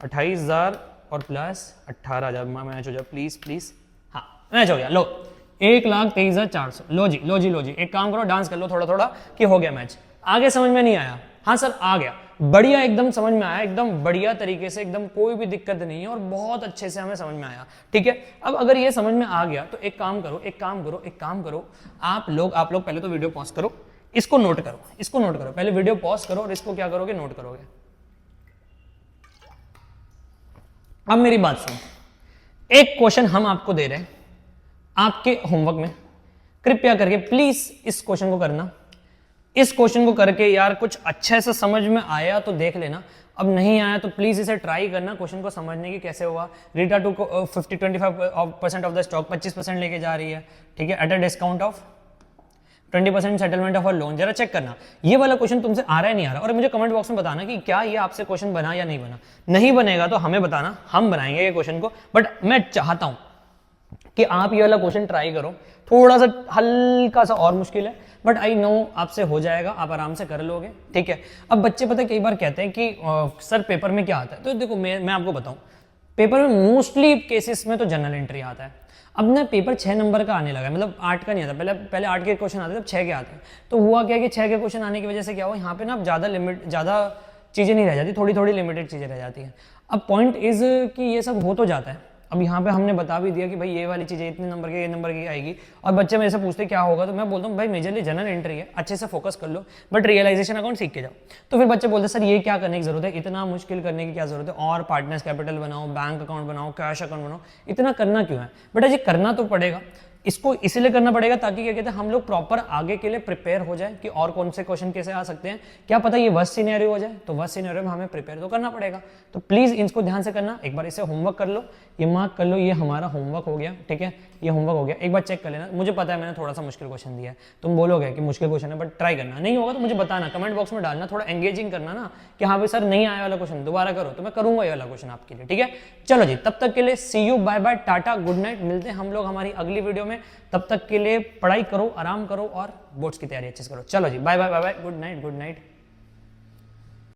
28,000 और प्लस 18,000 मैच हो जाए प्लीज प्लीज। हाँ मैच हो गया, लो 1,23,400। लो जी एक काम करो, डांस कर लो थोड़ा थोड़ा कि हो गया मैच। आगे समझ में नहीं आया? हाँ सर आ गया, बढ़िया, एकदम समझ में आया, एकदम बढ़िया तरीके से, एकदम कोई भी दिक्कत नहीं है और बहुत अच्छे से हमें समझ में आया। ठीक है, अब अगर ये समझ में आ गया तो एक काम करो, आप लोग पहले तो वीडियो पॉज करो, इसको नोट करो, पहले वीडियो पॉज करो और इसको क्या करोगे, नोट करोगे। अब मेरी बात सुनो, एक क्वेश्चन हम आपको दे रहे हैं आपके होमवर्क में, कृपया करके प्लीज इस क्वेश्चन को करना। इस क्वेश्चन को करके यार कुछ अच्छे से समझ में आया तो देख लेना, अब नहीं आया तो प्लीज इसे ट्राई करना क्वेश्चन को समझने की कैसे हुआ। रीटा टू को 25% ऑफ द स्टॉक 25% लेके जा रही है, ठीक है, at a discount of 20% settlement of a loan. जरा चेक करना ये वाला क्वेश्चन तुमसे आ रहा है नहीं आ रहा, और मुझे कमेंट बॉक्स में बताना कि क्या ये आपसे क्वेश्चन बना या नहीं बना। नहीं बनेगा तो हमें बताना, हम बनाएंगे ये क्वेश्चन को, बट मैं चाहता हूं कि आप ये वाला क्वेश्चन ट्राई करो। थोड़ा सा हल्का सा और मुश्किल है, बट आई नो आपसे हो जाएगा, आप आराम से कर लोगे। ठीक है, अब बच्चे पता है कई बार कहते हैं कि सर पेपर में क्या आता है, तो देखो मैं आपको बताऊं, पेपर में मोस्टली केसेस में तो जनरल एंट्री आता है। अब ना पेपर 6 नंबर का आने लगा है, मतलब 8 का नहीं आता, पहले 8 के क्वेश्चन आते थे, अब 6 के आते हैं। तो हुआ क्या कि 6 के क्वेश्चन आने की वजह से क्या हुआ, यहाँ पे ना अब ज़्यादा चीज़ें नहीं रह जाती, थोड़ी लिमिटेड चीज़ें रह जाती हैं। अब पॉइंट इज कि ये सब हो तो जाता है। अब यहाँ पे हमने बता भी दिया कि भाई ये वाली चीज़ें इतने नंबर के, ये नंबर की आएगी, और बच्चे मेरे से पूछते क्या होगा, तो मैं बोलता हूँ भाई मेजरली जनरल एंट्री है, अच्छे से फोकस कर लो, बट रियलाइजेशन अकाउंट सीख के जाओ। तो फिर बच्चे बोलते सर ये क्या करने की जरूरत है, इतना मुश्किल करने की क्या जरूरत है, और पार्टनर्स कैपिटल बनाओ, बैंक अकाउंट बनाओ, कैश अकाउंट बनाओ, इतना करना क्यों है बेटा, ये करना तो पड़ेगा। इसको इसीलिए करना पड़ेगा ताकि क्या कहते हैं हम लोग प्रॉपर आगे के लिए प्रिपेयर हो जाए कि और कौन से क्वेश्चन कैसे आ सकते हैं, क्या पता ये वर्स्ट सिनेरियो हो जाए, तो वर्स्ट सिनेरियो में हमें प्रिपेयर तो करना पड़ेगा। तो प्लीज इसको ध्यान से करना, एक बार इसे होमवर्क कर लो, ये मार्क कर लो, ये हमारा होमवर्क हो गया। ठीक है, ये होमवर्क हो गया, एक बार चेक कर लेना। मुझे पता है मैंने थोड़ा सा मुश्किल क्वेश्चन दिया है, तुम बोलोगे कि मुश्किल क्वेश्चन है, बट ट्राई करना, नहीं होगा तो मुझे बताना, कमेंट बॉक्स में डालना, थोड़ा एंगेजिंग करना ना कि हाँ भाई सर नहीं आया वाला क्वेश्चन दोबारा करो, तो मैं करूंगा ये वाला क्वेश्चन आपके लिए। ठीक है, चलो जी, तब तक के लिए see you, bye bye, tata, good night, मिलते हैं हम लोग हमारी अगली वीडियो में। तब तक के लिए पढ़ाई करो, आराम करो और बोर्ड्स की तैयारी अच्छे से करो। चलो जी, bye bye bye bye, good night good night.